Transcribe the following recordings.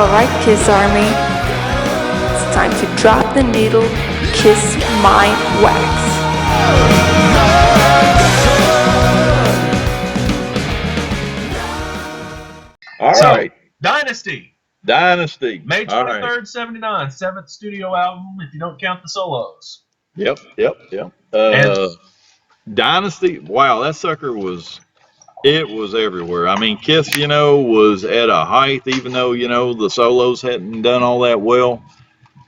Alright, Kiss Army, it's time to drop the needle, kiss my wax. All right. Dynasty. All May 23rd, right. 79, 7th studio album, if you don't count the solos. Yep. Dynasty, wow, that sucker was everywhere. I mean, Kiss, was at a height, even though, the solos hadn't done all that well.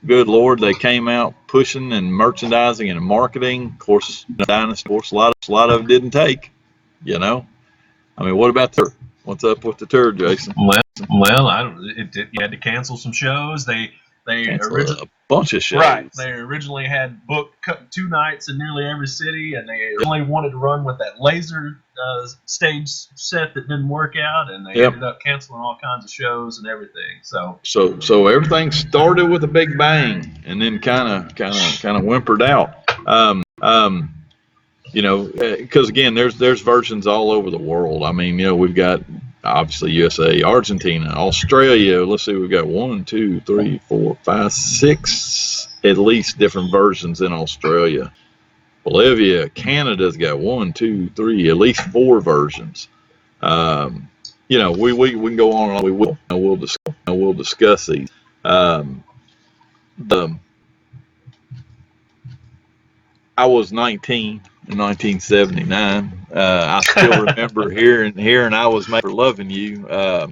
Good Lord, they came out pushing and merchandising and marketing. Of course, Dynasty, of course, a lot of it didn't take, I mean, what about the tour? What's up with the tour, Jason? Well, you had to cancel some shows. They Cancel a bunch of shows. Right. They originally had booked 2 nights in nearly every city, and they only wanted to run with that laser stage set that didn't work out, and they ended up canceling all kinds of shows and everything. So everything started with a big bang, and then kind of whimpered out. Because again, there's versions all over the world. I mean, we've got obviously USA, Argentina, Australia. Let's see, we've got 1, 2, 3, 4, 5, 6 at least different versions in Australia. Bolivia, Canada's got 1, 2, 3, at least 4 versions. We can go on and on. We'll discuss these. I was 19 in 1979. I still remember hearing I was made for loving you. I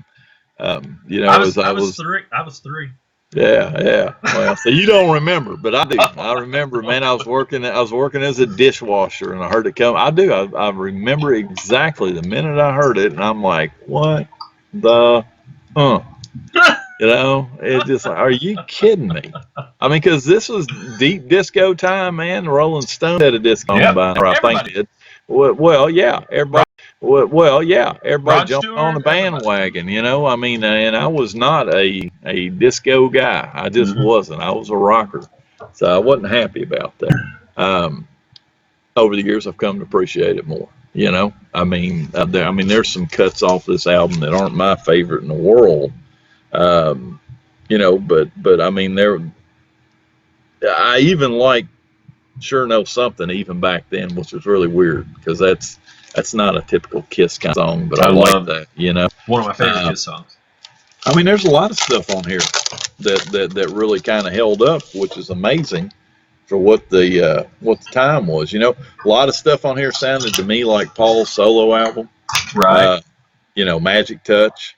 was 3. Yeah. Well, so you don't remember, but I do. I remember, man. I was working as a dishwasher, and I heard it come. I do. I remember exactly the minute I heard it, and I'm like, what the it's just like, are you kidding me? I mean, because this was deep disco time, man. The Rolling Stones had a disco by now, I think it. Well, yeah, everybody. Everybody jumped on the bandwagon, I mean, and I was not a disco guy. I just wasn't. I was a rocker, so I wasn't happy about that. Over the years, I've come to appreciate it more. I mean, there's some cuts off this album that aren't my favorite in the world. But I mean, I even like Sure Know Something even back then, which was really weird because that's not a typical Kiss kind of song, but I like that, One of my favorite Kiss songs. I mean, there's a lot of stuff on here that really kind of held up, which is amazing for what the time was. A lot of stuff on here sounded to me like Paul's solo album. Right. Magic Touch.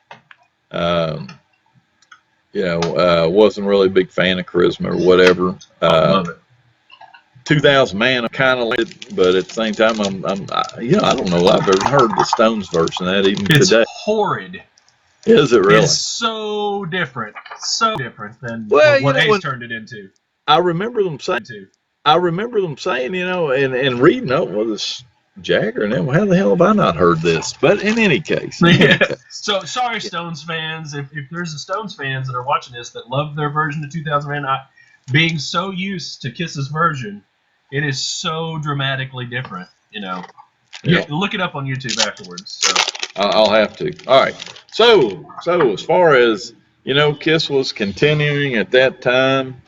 Wasn't really a big fan of Charisma or whatever. I love it. 2000 Man, I kind of like it, but at the same time, I don't know. I've ever heard the Stones version of that even today. It's horrid. Is it really? It's so different than what Ace turned it into. I remember them saying, and reading up with this Jagger, and then how the hell have I not heard this? But in any case. So sorry, Stones fans. If there's a Stones fans that are watching this that love their version of 2000 Man, being so used to Kiss's version, it is so dramatically different. Look it up on YouTube afterwards. So. I'll have to. All right. So as far as Kiss was continuing at that time,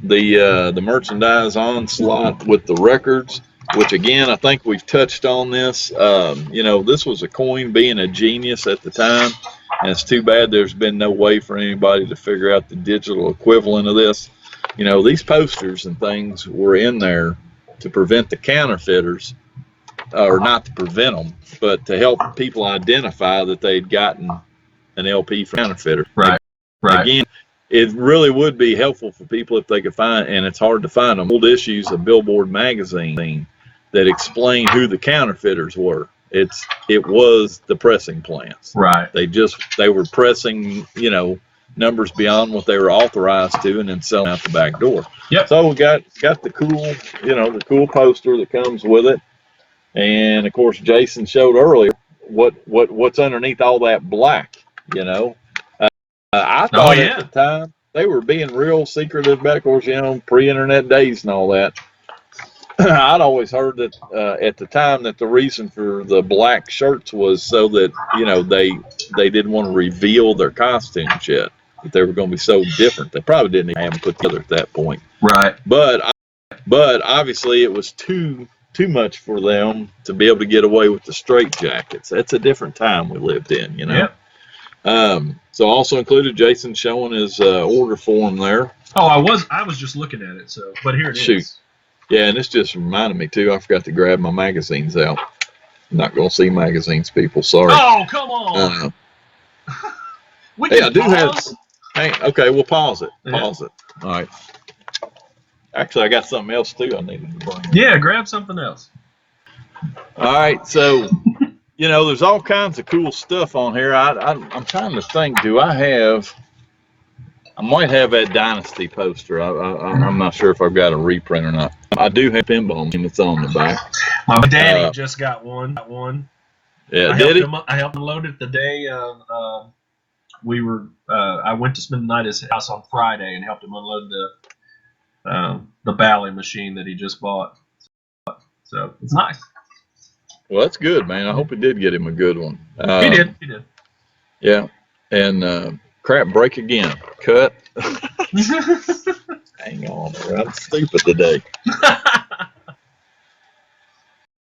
the merchandise onslaught with the records, which again I think we've touched on this. This was a coin being a genius at the time, and it's too bad there's been no way for anybody to figure out the digital equivalent of this. These posters and things were in there to prevent the counterfeiters, or not to prevent them, but to help people identify that they'd gotten an LP from counterfeiter. Right. Again, it really would be helpful for people if they could find, and it's hard to find them, old issues of Billboard magazine that explain who the counterfeiters were. It was the pressing plants. Right. They were pressing, numbers beyond what they were authorized to, and then selling out the back door. Yep. So we got the cool, the cool poster that comes with it, and of course Jason showed earlier what's underneath all that black. I thought at the time they were being real secretive about, of course, pre-internet days and all that. I'd always heard that at the time that the reason for the black shirts was so that they didn't want to reveal their costumes yet. that they were going to be so different. They probably didn't even have them put together at that point. Right. But obviously it was too much for them to be able to get away with the straight jackets. That's a different time we lived in, you know. Yep. So also included Jason showing his order form there. Oh, I was just looking at it. So, but here it is. Yeah, and this just reminded me too. I forgot to grab my magazines out. I'm not going to see magazines, people. Sorry. Oh, come on. We hey, can I do pause. have. Hey, okay, we'll pause it. Yeah. Pause it. All right. Actually, I got something else too I needed to bring. Yeah, grab something else. All right, so you know, there's all kinds of cool stuff on here. I'm trying to think. Do I have? I might have that Dynasty poster. I'm not sure if I've got a reprint or not. I do have pinball, and it's on the back. My daddy just got one. Yeah, I helped him load it the day I went to spend the night at his house on Friday and helped him unload the Bally machine that he just bought. So it's nice. Well, that's good, man. I hope he did get him a good one. He did. Yeah, and crap, break again. Cut. Hang on, I'm stupid today.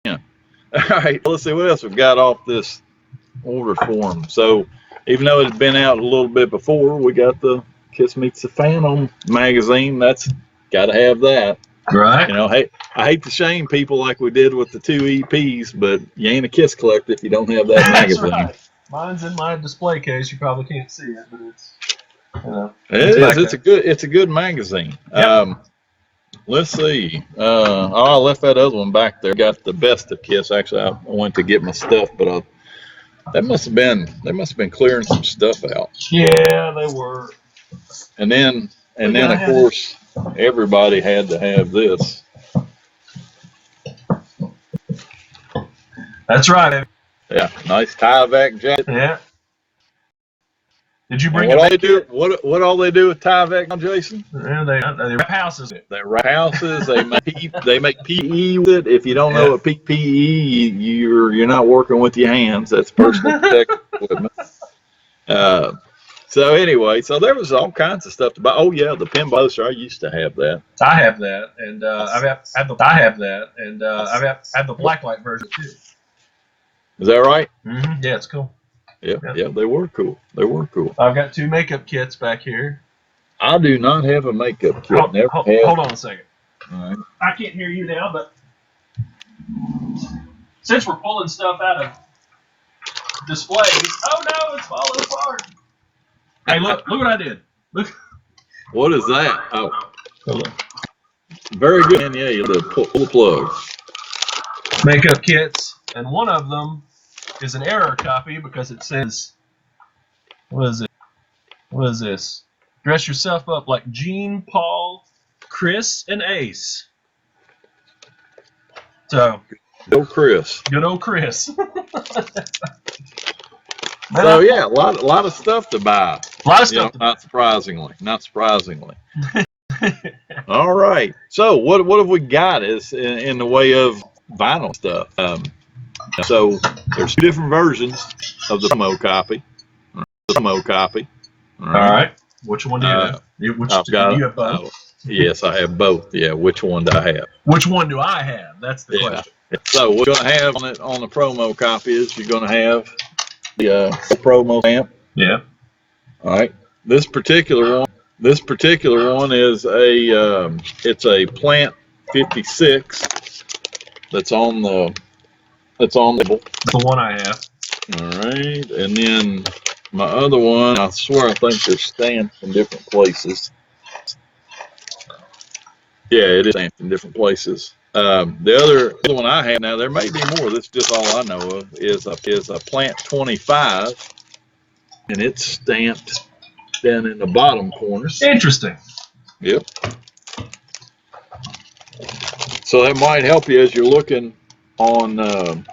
Yeah. All right, let's see what else we've got off this order form. So, even though it had been out a little bit before, we got the Kiss Meets the Phantom magazine. That's got to have that. Right. You know, hey, I hate to shame people like we did with the 2 EPs, but you ain't a Kiss collector if you don't have that magazine. That's right. Mine's in my display case. You probably can't see it, but it's, you know. It's a good magazine. Yep. Let's see. I left that other one back there. Got the best of Kiss. Actually, I went to get my stuff, but they must have been clearing some stuff out. Yeah, they were. And then of course everybody had to have this. That's right. Yeah, nice Tyvek jacket. Yeah. Did you bring what all they do with Tyvek now, Jason? Yeah, they wrap houses. They wrap houses. They make PPE with it. If you don't know what PPE, you're not working with your hands. That's personal protective equipment. So anyway, so there was all kinds of stuff to buy. Oh yeah, the pinball poster. I used to have that. I have that, and I've had the blacklight version too. Is that right? Mm-hmm. Yeah, it's cool. Yeah, they were cool. I've got 2 makeup kits back here. I do not have a makeup kit. Hold on a second. All right. I can't hear you now, but since we're pulling stuff out of displays, oh no, it's falling apart. Hey, look what I did. Look. What is that? Oh, Hold on. Very good. And yeah, you pull the plug. Makeup kits, and one of them is an error copy because it says, what is it? What is this? Dress yourself up like Gene, Paul, Chris, and Ace. So, Go Chris. good old Chris. So yeah, a lot of stuff to buy. A lot of stuff. Not surprisingly. All right. So what have we got is in the way of vinyl stuff? So there's 2 different versions of the promo copy. All right. Which one do you have? Do you have both? Yes, I have both. Yeah. Which one do I have? Which one do I have? That's the question. So what you're gonna have on the promo copy is you're gonna have the promo stamp. Yeah. All right. This particular one is it's a Plant 56 that's on the label. The one I have. All right. And then my other one, I swear I think they're stamped in different places. Yeah, it is stamped in different places. The other one I have now, there may be more. This is just all I know of. Is a Plant 25, and it's stamped down in the bottom corner. Interesting. Yep. So that might help you as you're looking on, on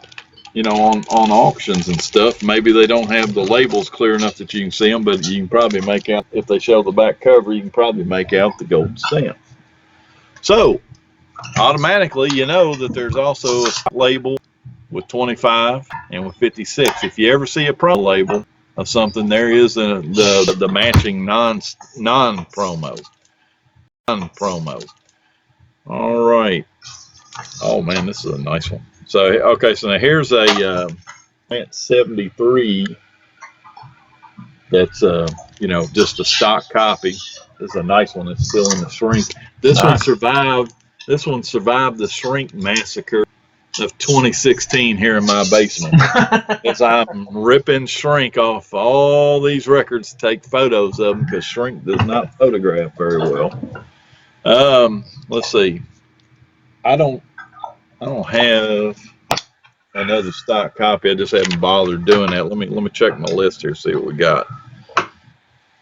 auctions and stuff. Maybe they don't have the labels clear enough that you can see them, but you can probably make out, if they show the back cover, you can probably make out the gold stamp. So automatically, you know that there's also a label with 25 and with 56. If you ever see a promo label of something, there is the matching non-promo. Non-promo. All right. Oh man, this is a nice one. So okay, so now here's a plant 73. That's just a stock copy. This is a nice one. It's still in the shrink. This one survived. This one survived the shrink massacre of 2016 here in my basement. As I'm ripping shrink off all these records to take photos of them because shrink does not photograph very well. Let's see. I don't have another stock copy. I just haven't bothered doing that. Let me check my list here, see what we got.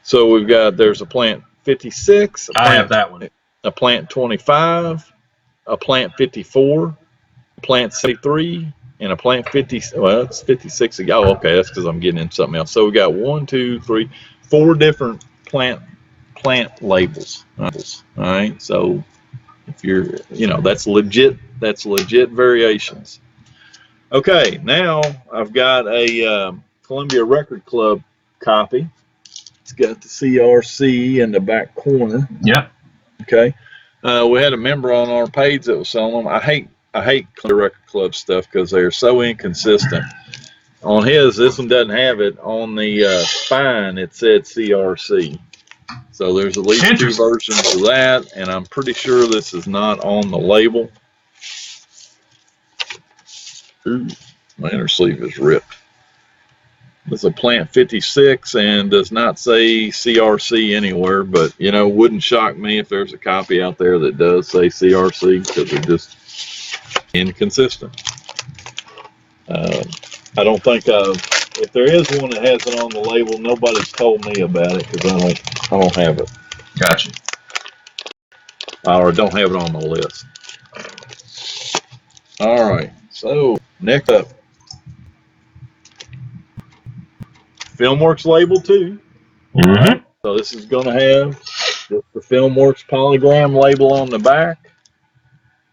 So we've got, there's a plant 56. I have that one. A plant 25, a plant 54, a plant 73, and a plant 50. Well, it's 56. Oh, okay. That's because I'm getting into something else. So we got 1, 2, 3, 4 different plant labels. All right. So if you're, that's legit variations. Okay. Now I've got a Columbia Record Club copy. It's got the CRC in the back corner. Yep. Okay. We had a member on our page that was selling them. I hate Record Club stuff because they're so inconsistent. On his, this one doesn't have it. On the spine, it said CRC. So there's at least 2 versions of that, and I'm pretty sure this is not on the label. Ooh, my inner sleeve is ripped. It's a plant 56 and does not say CRC anywhere, but wouldn't shock me if there's a copy out there that does say CRC because they're just inconsistent. I don't think if there is one that has it on the label, nobody's told me about it because I don't have it. Gotcha. Or don't have it on my list. All right. So next up. Filmworks label too. Mm-hmm. Right. So this is going to have the Filmworks polygram label on the back.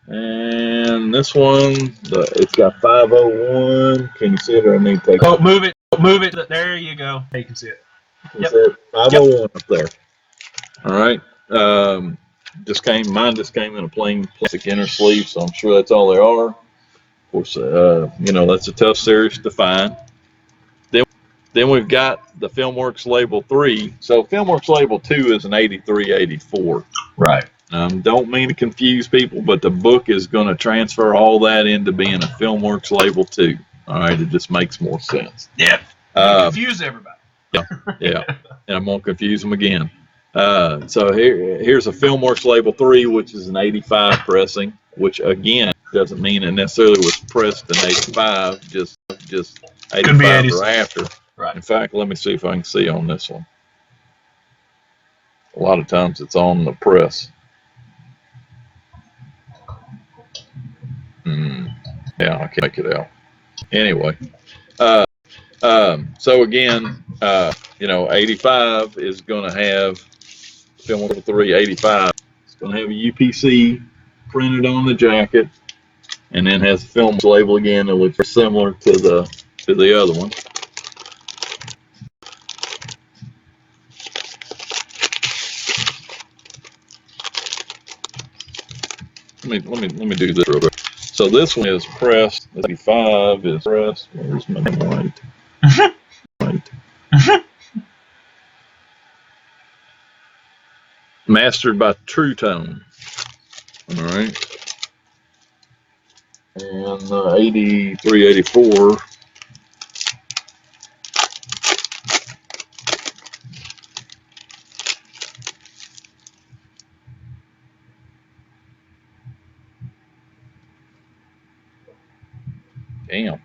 And this one, it's got 501. Can you see it or I need to take it? Move it. Move it. There you go. You can see it. Yep. 501 up there. All right. Mine just came in a plain plastic inner sleeve, so I'm sure that's all they are. Of course, that's a tough series to find. Then we've got the Filmworks Label 3. So Filmworks Label 2 is an 83-84. Right. Don't mean to confuse people, but the book is going to transfer all that into being a Filmworks Label 2. All right, it just makes more sense. Yeah. Confuse everybody. Yeah. And I'm going to confuse them again. So here's a Filmworks Label 3, which is an 85 pressing, which again doesn't mean it necessarily was pressed in 85, just 85 or after. Right. In fact, let me see if I can see on this one. A lot of times it's on the press. Yeah, I can't make it out. Anyway, so again, 85 is going to have Filmworks 3 85. It's going to have a UPC printed on the jacket, and then has the Filmworks label again. It looks similar to the other one. Let me do this real quick. So this one is pressed. 85 is pressed. Where's my white? Mastered by True Tone. All right. And 83, 84. Damn.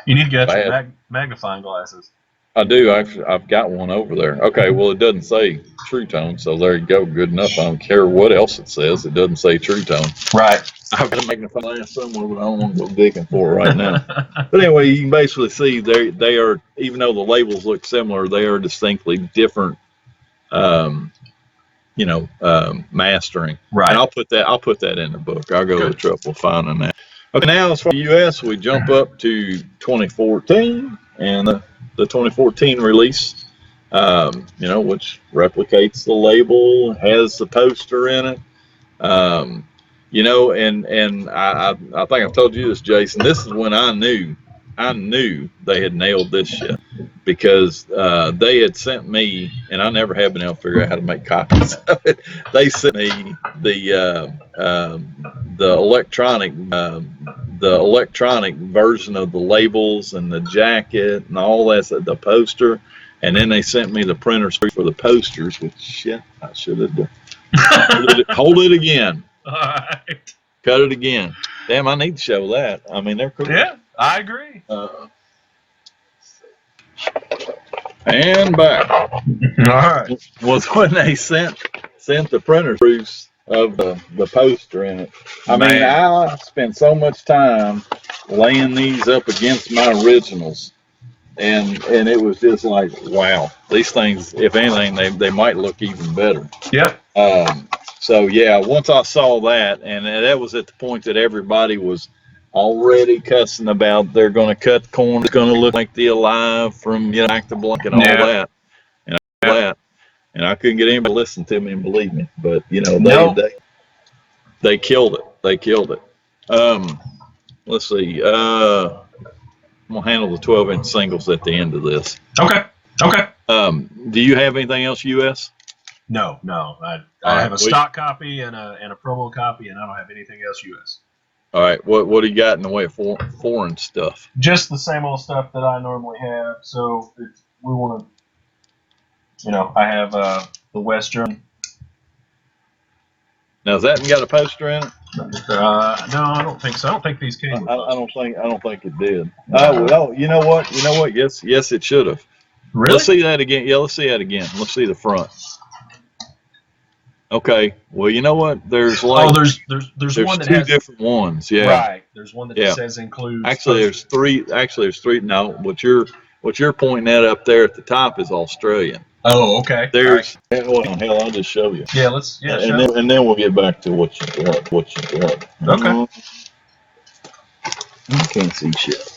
You need to get your magnifying glasses. I do. I've got one over there. Okay, well, it doesn't say True Tone, so there you go. Good enough. I don't care what else it says. It doesn't say True Tone. Right. I've got a magnifying glass somewhere, but I don't want to go digging for it right now. But anyway, you can basically see they are, even though the labels look similar, they are distinctly different. Mastering. Right. And I'll put that in the book. I'll go to the trouble of finding that. Okay, now as far as the U.S., we jump up to 2014 and the 2014 release, which replicates the label, has the poster in it. And I think I've told you this, Jason. This is when I knew they had nailed this shit because they had sent me, and I never have been able to figure out how to make copies of it. They sent me the electronic version of the labels and the jacket and all that, the poster, and then they sent me the printers for the posters. Which shit, I should have done. Hold it again. All right. Cut it again. Damn, I need to show that. I mean, they're cool. Yeah, I agree. And back. All right. Was when they sent the printer proofs of the poster in it. I mean, I spent so much time laying these up against my originals. And it was just like, wow, these things, if anything, they might look even better. Yep. So yeah, once I saw that, and that was at the point that everybody was already cussing about they're going to cut corners, going to look like the Alive from Back to Black and all that, and all that, and I couldn't get anybody to listen to me and believe me, but they killed it. They killed it. Let's see. I'm gonna handle the 12-inch singles at the end of this. Okay. Do you have anything else, US? No. I have a stock copy and a promo copy, and I don't have anything else US. All right. What do you got in the way of foreign stuff? Just the same old stuff that I normally have. So if we want to, I have the Western. Now, has that got a poster in it? No, I don't think so. I don't think these came. I don't think it did. Oh, you know what? Yes, it should have. Really? Let's see that again. Yeah, let's see that again. Let's see the front. Okay. Well, you know what? There's there's one that two has different ones. Yeah. Right. There's one that says includes. Actually, there's three. No, what you're pointing at up there at the top is Australian. Oh, okay. There's hell, I'll just show you. Yeah, and then we'll get back to what you got. Okay. I can't see shit.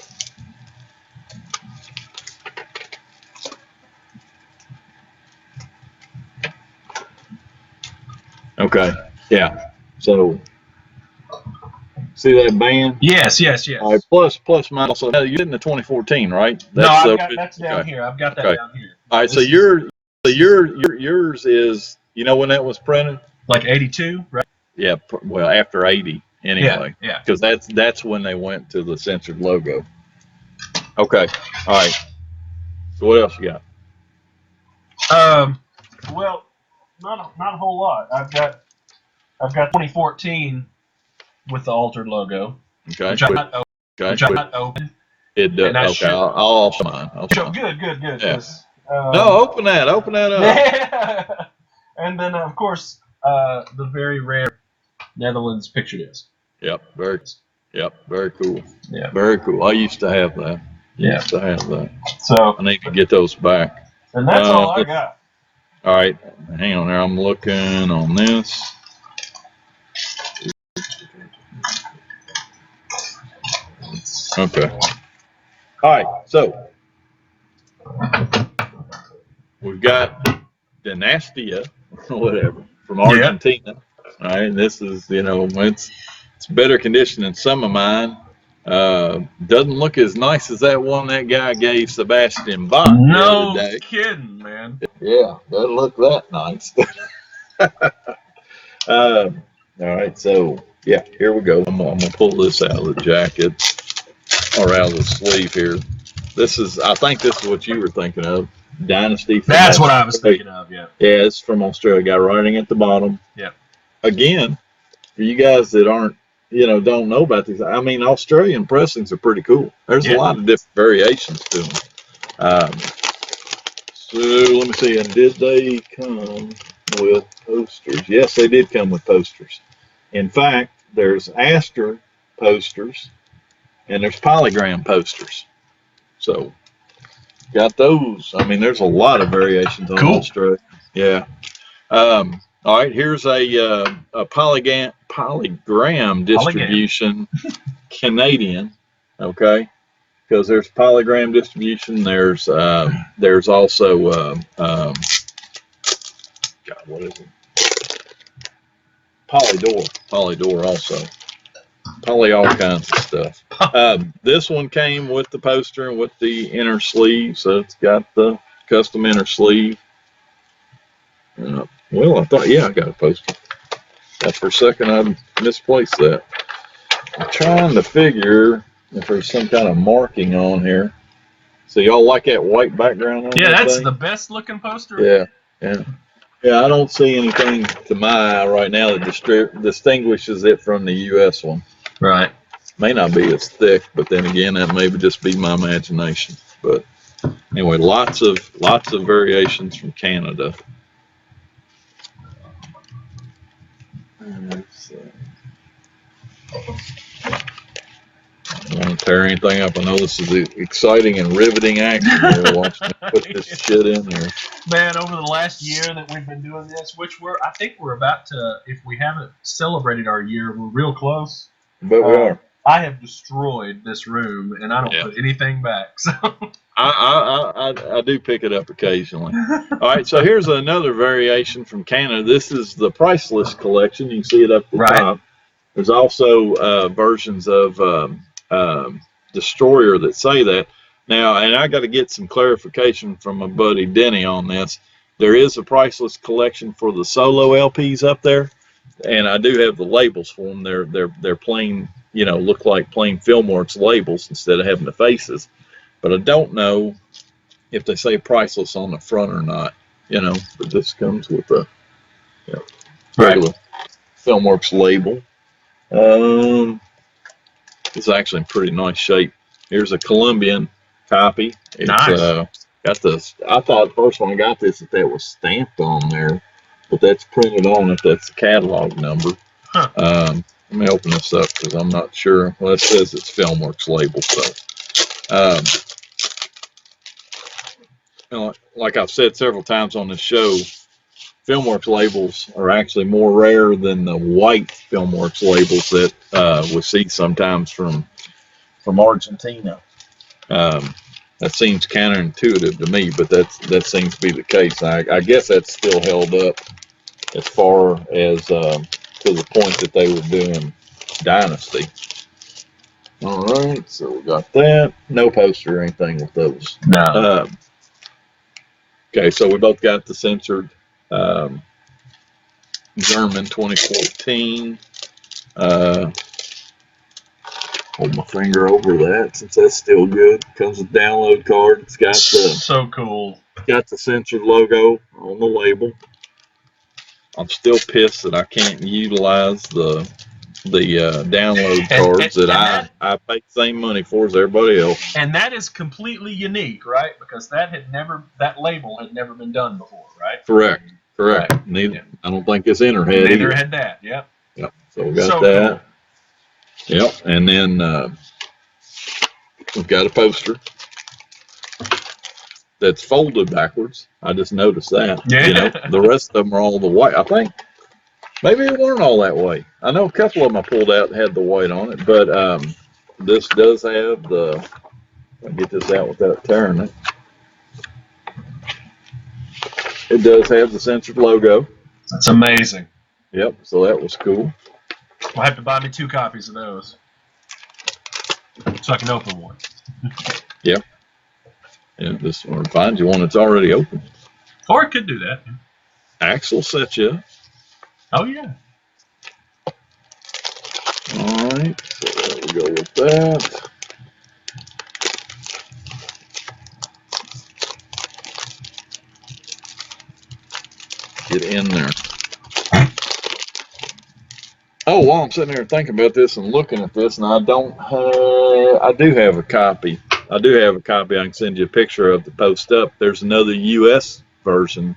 Okay. Yeah. So, see that band? Yes. All right. Plus minus. So you're in the 2014, right? That's down here. I've got that down here. All right. So yours is, when that was printed? Like 82, right? Yeah. Well, after 80 anyway. Yeah. Because that's when they went to the censored logo. Okay. All right. So what else you got? Well, not a whole lot. I've got 2014 with the altered logo. Okay. Which I not open. It does. Okay. I'll show mine. Good. Yeah. No, open that up. Yeah. And then of course the very rare Netherlands picture disc. Yep. Very cool. Yeah. Very cool. I used to have that. Yeah. Used to have that. So I need to get those back. And that's all I got. All right, hang on there. I'm looking on this. Okay. All right, so we've got Dynasty, or whatever, from Argentina. All right, and this is, it's better condition than some of mine. Doesn't look as nice as that one that guy gave Sebastian Bach the other day. No kidding, man. Yeah, doesn't look that nice. All right, so yeah, here we go. I'm gonna pull this out of the jacket or out of the sleeve here. I think this is what you were thinking of. Dynasty. That's what I was thinking of. Yeah. Yeah, it's from Australia. Got writing at the bottom. Yeah. Again, for you guys that aren't, don't know about these. I mean, Australian pressings are pretty cool. There's a lot of different variations to them. So let me see. And did they come with posters? Yes, they did come with posters. In fact, there's Astor posters and there's Polygram posters. So got those. I mean, there's a lot of variations on Australia. Yeah. All right, here's a polygram distribution Canadian, okay, because there's polygram distribution. There's also God, what is it? Polydor also. Poly all kinds of stuff. This one came with the poster and with the inner sleeve, so it's got the custom inner sleeve. Well, I thought, yeah, I got a poster. For a second, I misplaced that. I'm trying to figure if there's some kind of marking on here. So y'all like that white background on Yeah, that that's thing? the best looking poster. Yeah. I don't see anything to my eye right now that distinguishes it from the U.S. one. Right. May not be as thick, but then again, that may just be my imagination. But anyway, lots of variations from Canada. I don't want to tear anything up. I know this is exciting and riveting action here, watching me put this shit in there. Man, over the last year that we've been doing this, which I think we're about to, if we haven't celebrated our year, we're real close. But we are. I have destroyed this room, and I don't put anything back. So I do pick it up occasionally. All right, so here's another variation from Canada. This is the Priceless collection. You can see it up the top. There's also versions of Destroyer that say that. Now, and I got to get some clarification from my buddy Denny on this. There is a Priceless collection for the solo LPs up there, and I do have the labels for them. They're plain, look like plain Filmworks labels instead of having the faces. But I don't know if they say Priceless on the front or not. But this comes with a regular Filmworks label. It's actually in pretty nice shape. Here's a Colombian copy. It's nice. Got this. I thought first when I got this that was stamped on there, but that's printed on it. That's the catalog number. Huh. Let me open this up because I'm not sure. Well, it says it's Filmworks label. So, like I've said several times on this show, Filmworks labels are actually more rare than the white Filmworks labels that we see sometimes from Argentina. That seems counterintuitive to me, but that seems to be the case. I guess that's still held up as far as to the point that they were doing Dynasty. All right, so we got that. No poster or anything with those. No. Okay, so we both got the censored German 2014. Hold my finger over that since that's still good. Comes with download card. It's got so cool. Got the censored logo on the label. I'm still pissed that I can't utilize the download cards that I pay the same money for as everybody else. And that is completely unique, right? Because that label had never been done before, right? Correct. Right. Neither. I don't think it's Interhead. Neither had that. Yep. So we got that. Cool. Yep. And then we've got a poster that's folded backwards. I just noticed that. Yeah. The rest of them are all the white. I think maybe they weren't all that way. I know a couple of them I pulled out had the white on it, but this does have the. I'll get this out without tearing it. It does have the censored logo. That's amazing. Yep. So that was cool. I'll have to buy me 2 copies of those so I can open one. Yeah. And this one finds you one that's already open. Or it could do that. Axle set you up. Oh, yeah. All right. So there we go with that. Get in there. Oh, while I'm sitting there thinking about this and looking at this, and I do have a copy. I can send you a picture of to post up. There's another U.S. version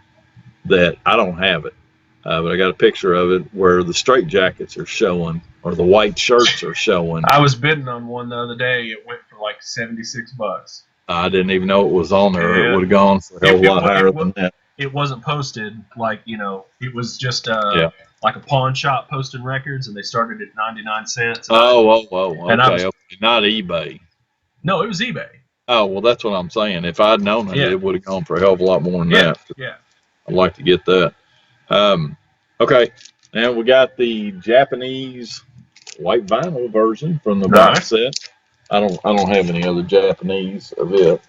that I don't have it, but I got a picture of it where the straight jackets are showing or the white shirts are showing. I was bidding on one the other day. It went for like $76. I didn't even know it was on there. Yeah. It would have gone for a hell of a lot higher than that. It wasn't posted, it was just like a pawn shop posting records, and they started at 99 cents. Okay, And I was, okay. Not eBay. no, it was eBay. Oh, well, that's what I'm saying. If I'd known it, Yeah. it would have gone for a hell of a lot more than Yeah, that. yeah. I'd like to get that. Okay, and we got the Japanese white vinyl version from the box set. I don't have any other Japanese of it.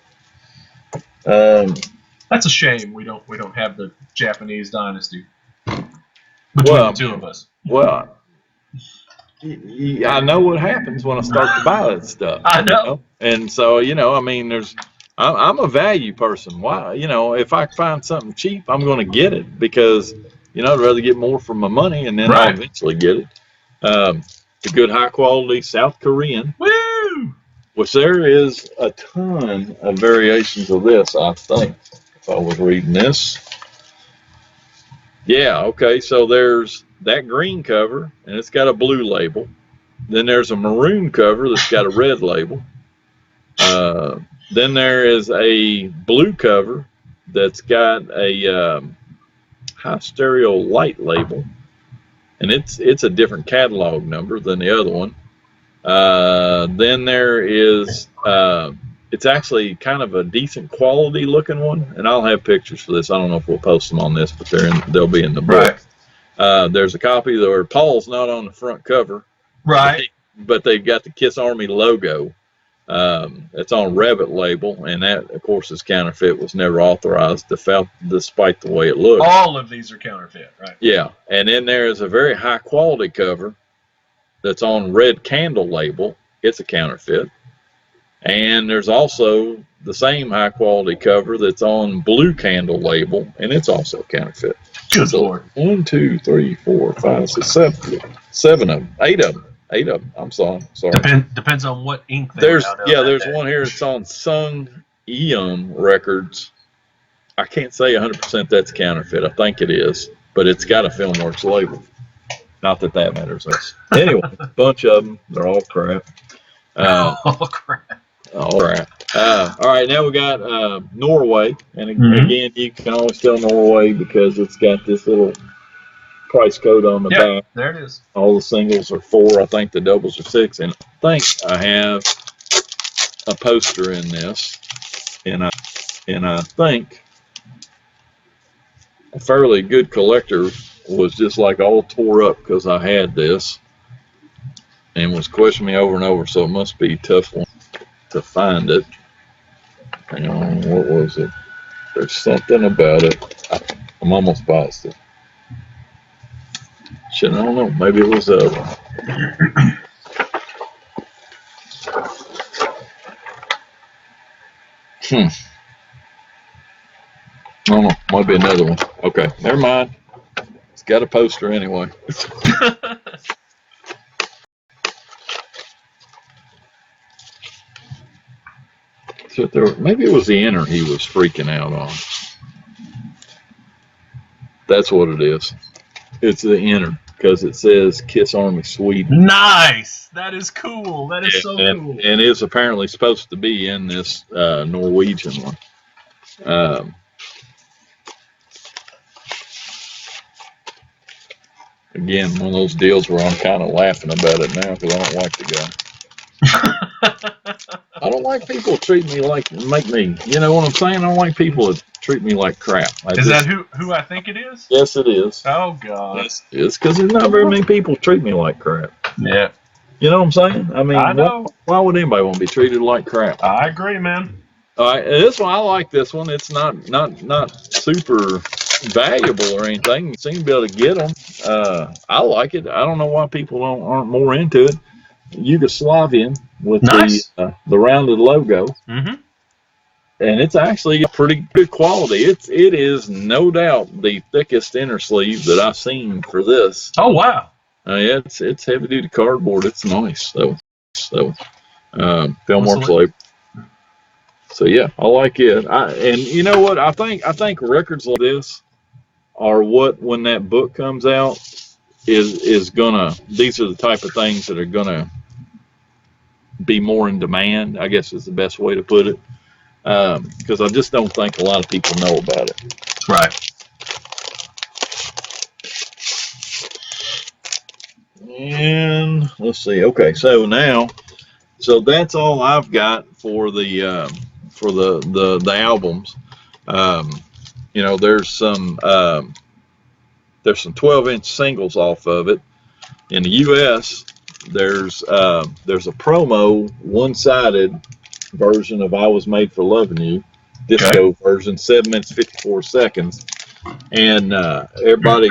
That's a shame we don't have the Japanese Dynasty between the two of us. Well, I know what happens when I start to buy that stuff. I know. You know? And so, I mean, I'm a value person. Why? If I find something cheap, I'm going to get it because, I'd rather get more for my money and then I'll eventually get it. It's a good high quality South Korean. Woo! Which there is a ton of variations of this, I think, if I was reading this. Yeah, okay, so there's that green cover, and it's got a blue label. Then there's a maroon cover that's got a red label. Then there is a blue cover that's got a high stereo light label, and it's a different catalog number than the other one. Then there is it's actually kind of a decent quality looking one, and I'll have pictures for this. I don't know if we'll post them on this, but they'll be in the book. There's a copy where Paul's not on the front cover, but they've got the Kiss Army logo. It's on Rabbit label, and that, of course, is counterfeit. Was never authorized, despite the way it looks. All of these are counterfeit, right? Yeah, and then there is a very high quality cover that's on Red Candle label. It's a counterfeit. And there's also the same high quality cover that's on Blue Candle label, and it's also counterfeit. Good Lord. 1, 2, 3, 4, 5, 6, 7 of them. 8 of them. I'm sorry. Depends on what ink there's one here that's on Sung Eum Records. I can't say 100% that's counterfeit. I think it is, but it's got a Filmworks label. Not that matters. Anyway, a bunch of them. They're all crap. All crap. All right. All right. Now we got Norway, and again, you can always tell Norway because it's got this little price code on the back. There it is. All the singles are 4. I think the doubles are 6, and I think I have a poster in this, and I think a fairly good collector was just like all tore up because I had this and was questioning me over and over, so it must be a tough one to find it. Hang on, what was it? There's something about it. I'm almost positive. Shit, I don't know. Maybe it was I don't know. Might be another one. Okay, never mind. It's got a poster anyway. So maybe it was the inner he was freaking out on. That's what it is. It's the inner because it says Kiss Army Sweden. Nice. That is cool. That is so cool. And it's apparently supposed to be in this Norwegian one. Again, one of those deals where I'm kind of laughing about it now because I don't like the guy. I don't like people treat me like, you know what I'm saying? I don't like people that treat me like crap. Is that who I think it is? Yes, it is. Oh, God. Yes, it is because there's not very many people treat me like crap. Yeah. You know what I'm saying? I mean, I know. Why would anybody want to be treated like crap? I agree, man. All right, this one, I like this one. It's not super valuable or anything. You seem to be able to get them. I like it. I don't know why people aren't more into it. Yugoslavian with the rounded logo, and it's actually pretty good quality. It is no doubt the thickest inner sleeve that I've seen for this. Oh wow! Yeah, it's heavy duty cardboard. It's nice though. So Filmworks label. So yeah, I like it. And you know what? I think records like this are what, when that book comes out, is gonna. These are the type of things that are gonna be more in demand, I guess is the best way to put it, because I just don't think a lot of people know about it. Right. And let's see. Okay, so now, so that's all I've got for the albums. Um, you know, there's some 12-inch singles off of it. In the U.S., there's a promo one-sided version of "I Was Made for Loving You," disco version, 7 minutes 54 seconds, and everybody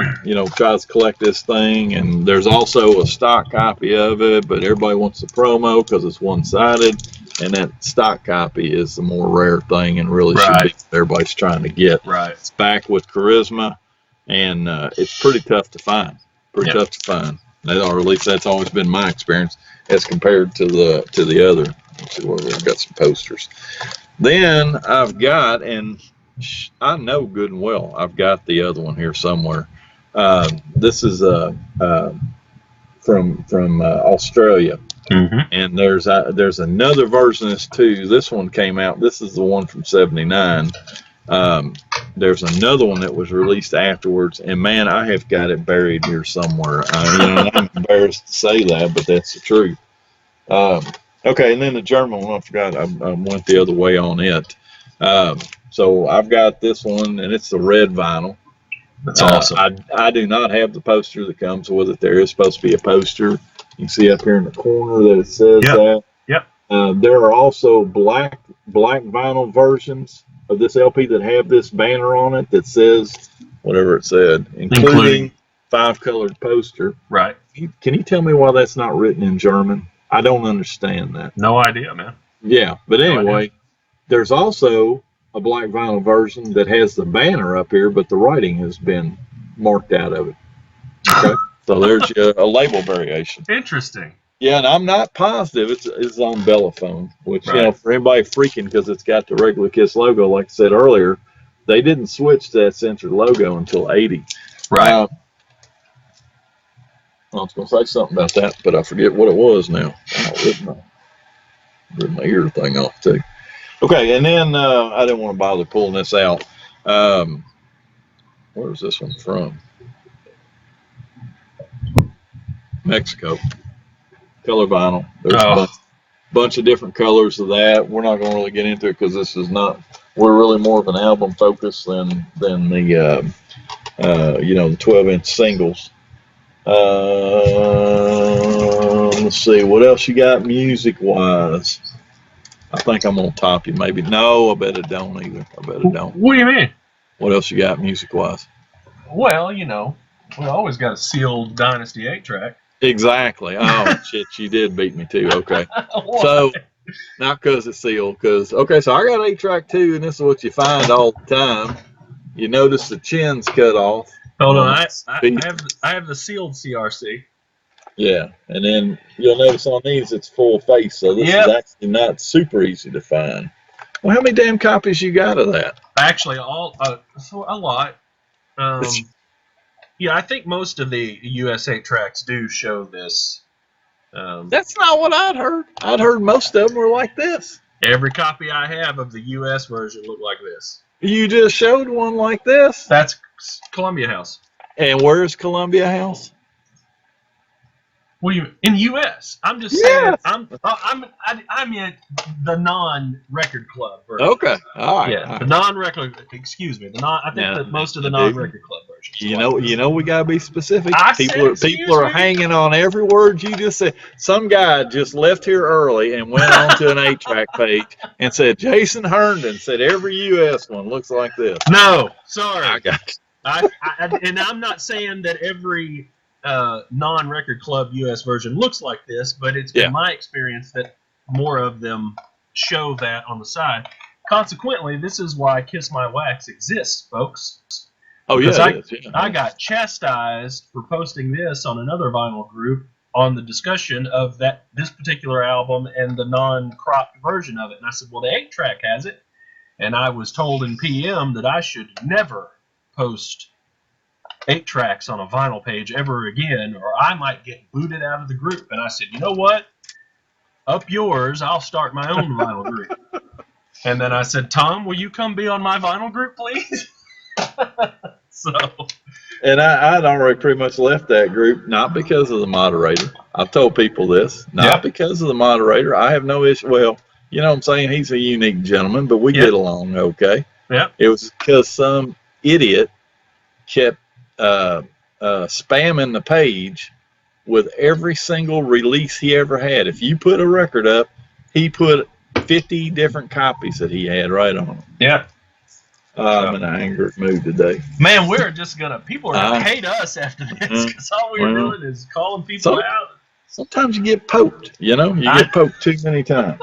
tries to collect this thing. And there's also a stock copy of it, but everybody wants the promo because it's one-sided, and that stock copy is the more rare thing and really should be what everybody's trying to get. Right. It's back with charisma, and it's pretty tough to find. Pretty tough to find. Or at least that's always been my experience as compared to the other. Let's see where we've got some posters. Then I've got, and I know good and well, I've got the other one here somewhere. This is from Australia, and there's another version of this too. This one came out. This is the one from '79. There's another one that was released afterwards, and man, I have got it buried here somewhere. I'm embarrassed to say that, but that's the truth. Okay, and then the German one, I forgot, I went the other way on it. So I've got this one, and it's the red vinyl. That's awesome. I do not have the poster that comes with it. There is supposed to be a poster. You can see up here in the corner that it says that. Yep. There are also black vinyl versions of this LP that have this banner on it that says whatever it said, including 5-colored poster. Right. Can you tell me why that's not written in German? I don't understand that. No idea, man. Yeah, but anyway, there's also a black vinyl version that has the banner up here, but the writing has been marked out of it. Okay, so there's a label variation. Interesting. Yeah, and I'm not positive it's on Bellophone, which for anybody freaking because it's got the regular Kiss logo, like I said earlier, they didn't switch to that censored logo until '80. Right. I was going to say something about that, but I forget what it was now. I ripped my ear thing off too. Okay, and then I didn't want to bother pulling this out. Where's this one from? Mexico. Color vinyl. There's a bunch of different colors of that. We're not going to really get into it because this is not. We're really more of an album focus than the the 12-inch singles. Let's see what else you got music wise. I think I'm gonna top you. Maybe no. I bet it don't either. I bet it don't. What do you mean? What else you got music wise? Well, we always got a sealed Dynasty 8-track. Exactly. Oh shit, you did beat me too. Okay. So not because it's sealed, so I got 8-track too, and this is what you find all the time. You notice the chin's cut off. Hold on, I have the sealed CRC. Yeah, and then you'll notice on these it's full face, so this is actually not super easy to find. Well, how many damn copies you got of that? Actually, a lot. Yeah, I think most of the US 8-tracks do show this. That's not what I'd heard. I'd heard most of them were like this. Every copy I have of the US version looked like this. You just showed one like this? That's Columbia House. And where's Columbia House? What do you mean? In the U.S.? I'm just saying. I meant the non-record club version. Okay, all right. Yeah, the non-record. Excuse me. I think that most of the non-record club versions. You know, we gotta be specific. People are me. hanging on every word you just said. Some guy just left here early and went onto an 8-track page and said Jason Herndon said every U.S. one looks like this. No, sorry. I got you. And I'm not saying that every non-record club US version looks like this, but it's been my experience that more of them show that on the side. Consequently, this is why Kiss My Wax exists, folks. Oh yeah, I got chastised for posting this on another vinyl group on the discussion of this particular album and the non-cropped version of it. And I said, well, the 8-track has it. And I was told in PM that I should never post 8-tracks on a vinyl page ever again, or I might get booted out of the group. And I said, you know what? Up yours, I'll start my own vinyl group. And then I said, Tom, will you come be on my vinyl group, please? So And I'd already pretty much left that group, not because of the moderator. I've told people this, not because of the moderator. I have no issue. Well, you know what I'm saying? He's a unique gentleman, but we get along okay. Yep. It was because some idiot kept spamming the page with every single release he ever had. If you put a record up, he put 50 different copies that he had right on them. Yeah. I'm in an angry mood today. Man, people are gonna hate us after this because all we're doing is calling people out. Sometimes you get poked, you know? You get poked too many times.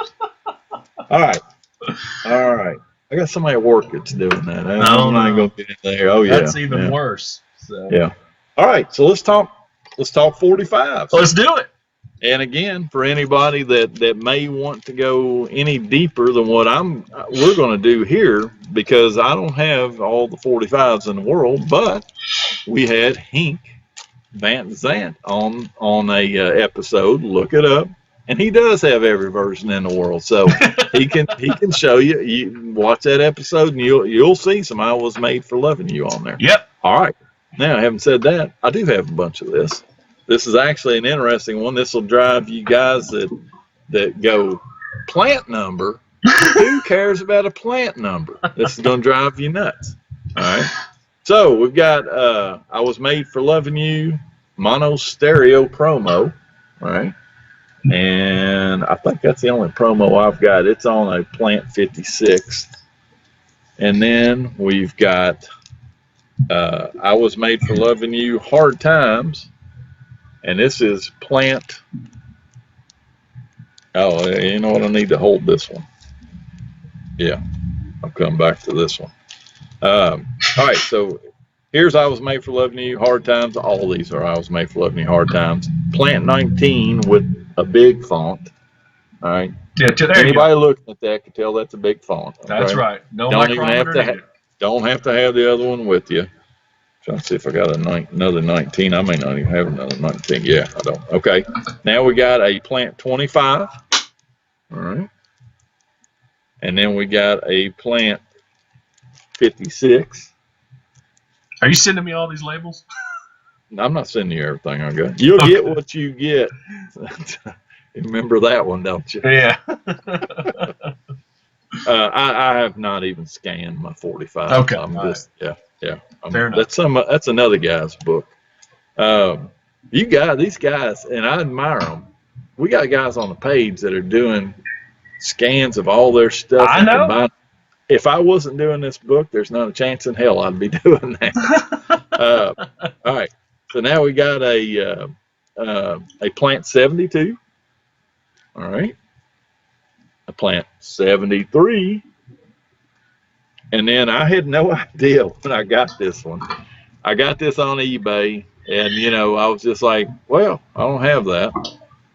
All right. I got somebody at work that's doing that. I'm not going to get in there. Oh, yeah. That's even worse. So. Yeah. All right. So let's talk 45s. Let's do it. And again, for anybody that may want to go any deeper than what we're going to do here, because I don't have all the 45s in the world, but we had Henk Van Zant on a episode. Look it up, and he does have every version in the world, so he can show you. You watch that episode, and you'll see some "I Was Made for Loving You" on there. Yep. All right. Now, having said that, I do have a bunch of this. This is actually an interesting one. This will drive you guys that go plant number. Who cares about a plant number? This is going to drive you nuts. All right. So we've got I Was Made for Loving You mono stereo promo. All right. And I think that's the only promo I've got. It's on a Plant 56. And then we've got I Was Made for Loving You Hard Times. And this is Plant. Oh, you know what? I need to hold this one. Yeah, I'll come back to this one. All right, so here's I Was Made for Loving You Hard Times. All these are I Was Made for Loving You Hard Times. Plant 19 with a big font. All right. Yeah, anybody looking at that can tell that's a big font. Okay? That's right. Don't even have to don't have to have the other one with you. Trying to see if I got another 19. I may not even have another 19. Yeah, I don't. Okay. Now we got a Plant 25. All right. And then we got a Plant 56. Are you sending me all these labels? I'm not sending you everything I got. You'll get what you get. Remember that one, don't you? Yeah. I have not even scanned my 45. Okay. I'm just, yeah. Fair enough. That's another guy's book. These guys, and I admire them. We got guys on the page that are doing scans of all their stuff. I know. If I wasn't doing this book, there's not a chance in hell I'd be doing that. All right. So now we got a Plant 72. All right. A Plant 73. And then I had no idea when I got this one. I got this on eBay, and I was just like, well, I don't have that.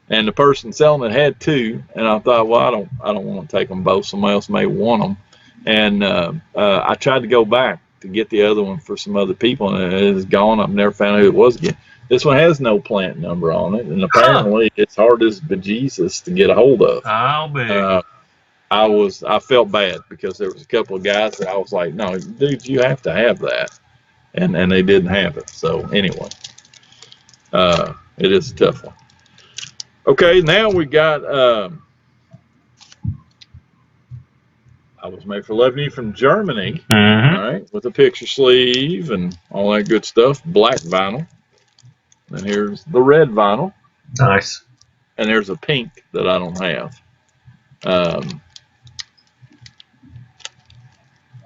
And the person selling it had two, and I thought, well, I don't want to take them both. Somebody else may want them. And I tried to go back to get the other one for some other people, and it is gone. I've never found out who it was again. This one has no plant number on it, and apparently it's hard as bejesus to get a hold of. I'll bet. I felt bad because there was a couple of guys that I was like, no, dude, you have to have that. And they didn't have it. So anyway, it is a tough one. Okay, now we got I Was Made for Loving You from Germany. Mm-hmm. All right, with a picture sleeve and all that good stuff. Black vinyl. And here's the red vinyl. Nice. And there's a pink that I don't have.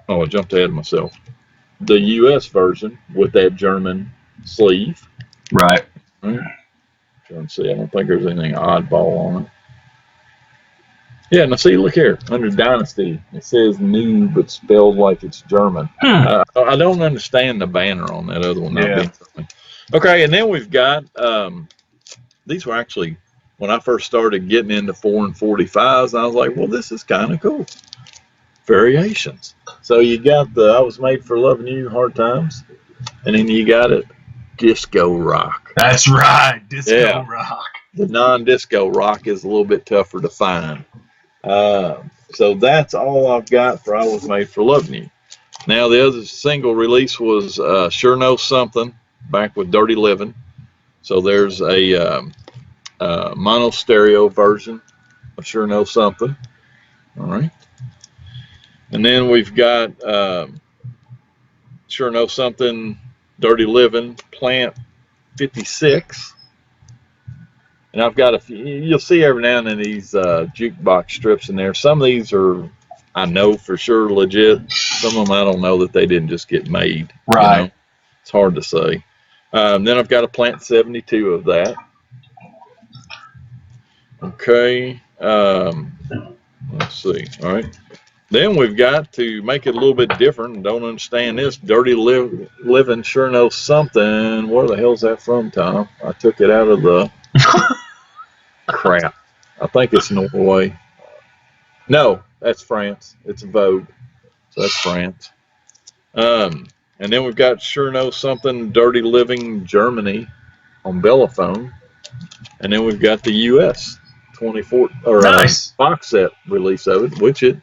I jumped ahead of myself. The U.S. version with that German sleeve. Right. Trying to see. I don't think there's anything oddball on it. Yeah, now see, look here. Under Dynasty, it says new, but spelled like it's German. I don't understand the banner on that other one. Yeah. Okay, and then we've got, these were actually, when I first started getting into 4 and 45s, I was like, well, this is kind of cool. Variations. So you got the I Was Made for Loving You Hard Times, and then you got it Disco Rock. That's right, Disco Rock. The non-disco rock is a little bit tougher to find. So that's all I've got for I Was Made for Loving You. Now the other single release was Sure Knows Something, back with Dirty Living. So there's a mono stereo version of Sure Know Something. All right. And then we've got Sure Know Something, Dirty Living, Plant 56. And I've got a few, you'll see every now and then these jukebox strips in there. Some of these are, I know for sure, legit. Some of them I don't know that they didn't just get made. Right. You know? It's hard to say. Then I've got a Plant 72 of that. Okay. Let's see. All right. Then we've got to make it a little bit different. Don't understand this. Dirty Living Sure Knows Something. Where the hell's that from, Tom? I took it out of the crap. I think it's Norway. No, that's France. It's Vogue. So that's France. And then we've got Sure Knows Something, Dirty Living Germany on Bellaphone. And then we've got the U.S. 24 or Nice. box set release of it, which it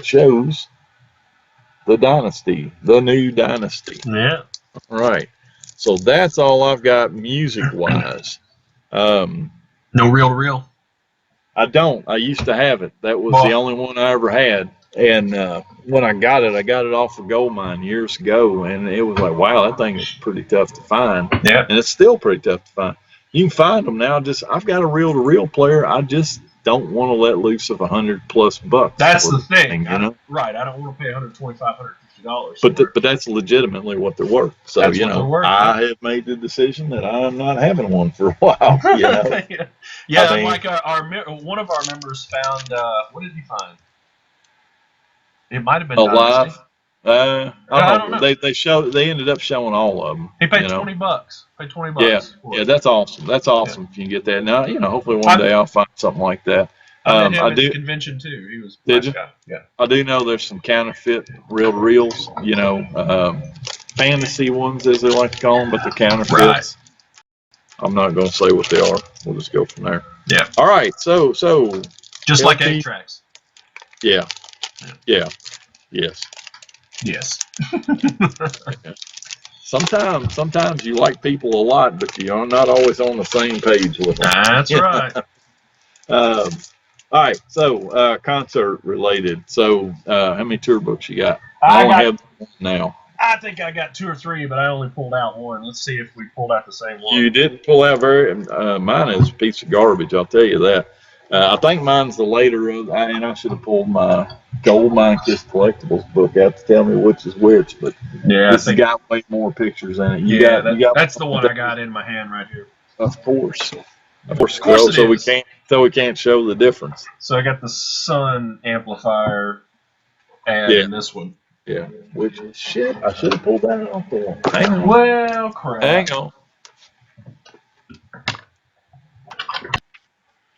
shows the Dynasty, the new Dynasty. Yeah. All right. So that's all I've got music wise. No reel to reel. I don't. I used to have it. That was Well, the only one I ever had. And when I got it off of Gold Mine years ago, and it was like, wow, that thing is pretty tough to find. Yeah. And it's still pretty tough to find. You can find them now. I've got a reel-to-reel player. I just don't want to let loose of $100+ That's the thing. you know. Right. I don't want to pay $125, $150. But that's legitimately what they're worth. So That's you what they're know, worth, I have made the decision that I'm not having one for a while. You know. Yeah, I mean, like one of our members found. What did he find? It might have been alive. Dynasty. I I don't don't know. know. They ended up showing all of them. He paid you know? $20. Paid $20. Yeah, for yeah, it. that's awesome. That's awesome if you can get that. Now, you know, hopefully one day I'll find something like that. I met him I at do. the convention too. He was a Did nice you? guy. Yeah. I do know there's some counterfeit reels. You know, fantasy ones as they like to call them, but they're counterfeits. Right. I'm not going to say what they are. We'll just go from there. Yeah. All right. So Just like LP 8-tracks. Yeah. Yes. Yes. Sometimes you like people a lot, but you're not always on the same page with them. That's right. All right. So concert related. So how many tour books you got? I only have one now. I think I got 2 or 3, but I only pulled out one. Let's see if we pulled out the same one. You didn't pull out mine is a piece of garbage, I'll tell you that. I think mine's the later of, and I should have pulled my Gold Mine Kiss Collectibles book out to tell me which is which, but Yeah, this has got way more pictures in it. You got that's the one I got in my hand right here. Of course. So we can't show the difference. So I got the Sun amplifier and this one. Yeah. Which shit, I should have pulled that off the one. Hang on. Well, crap. Hang on.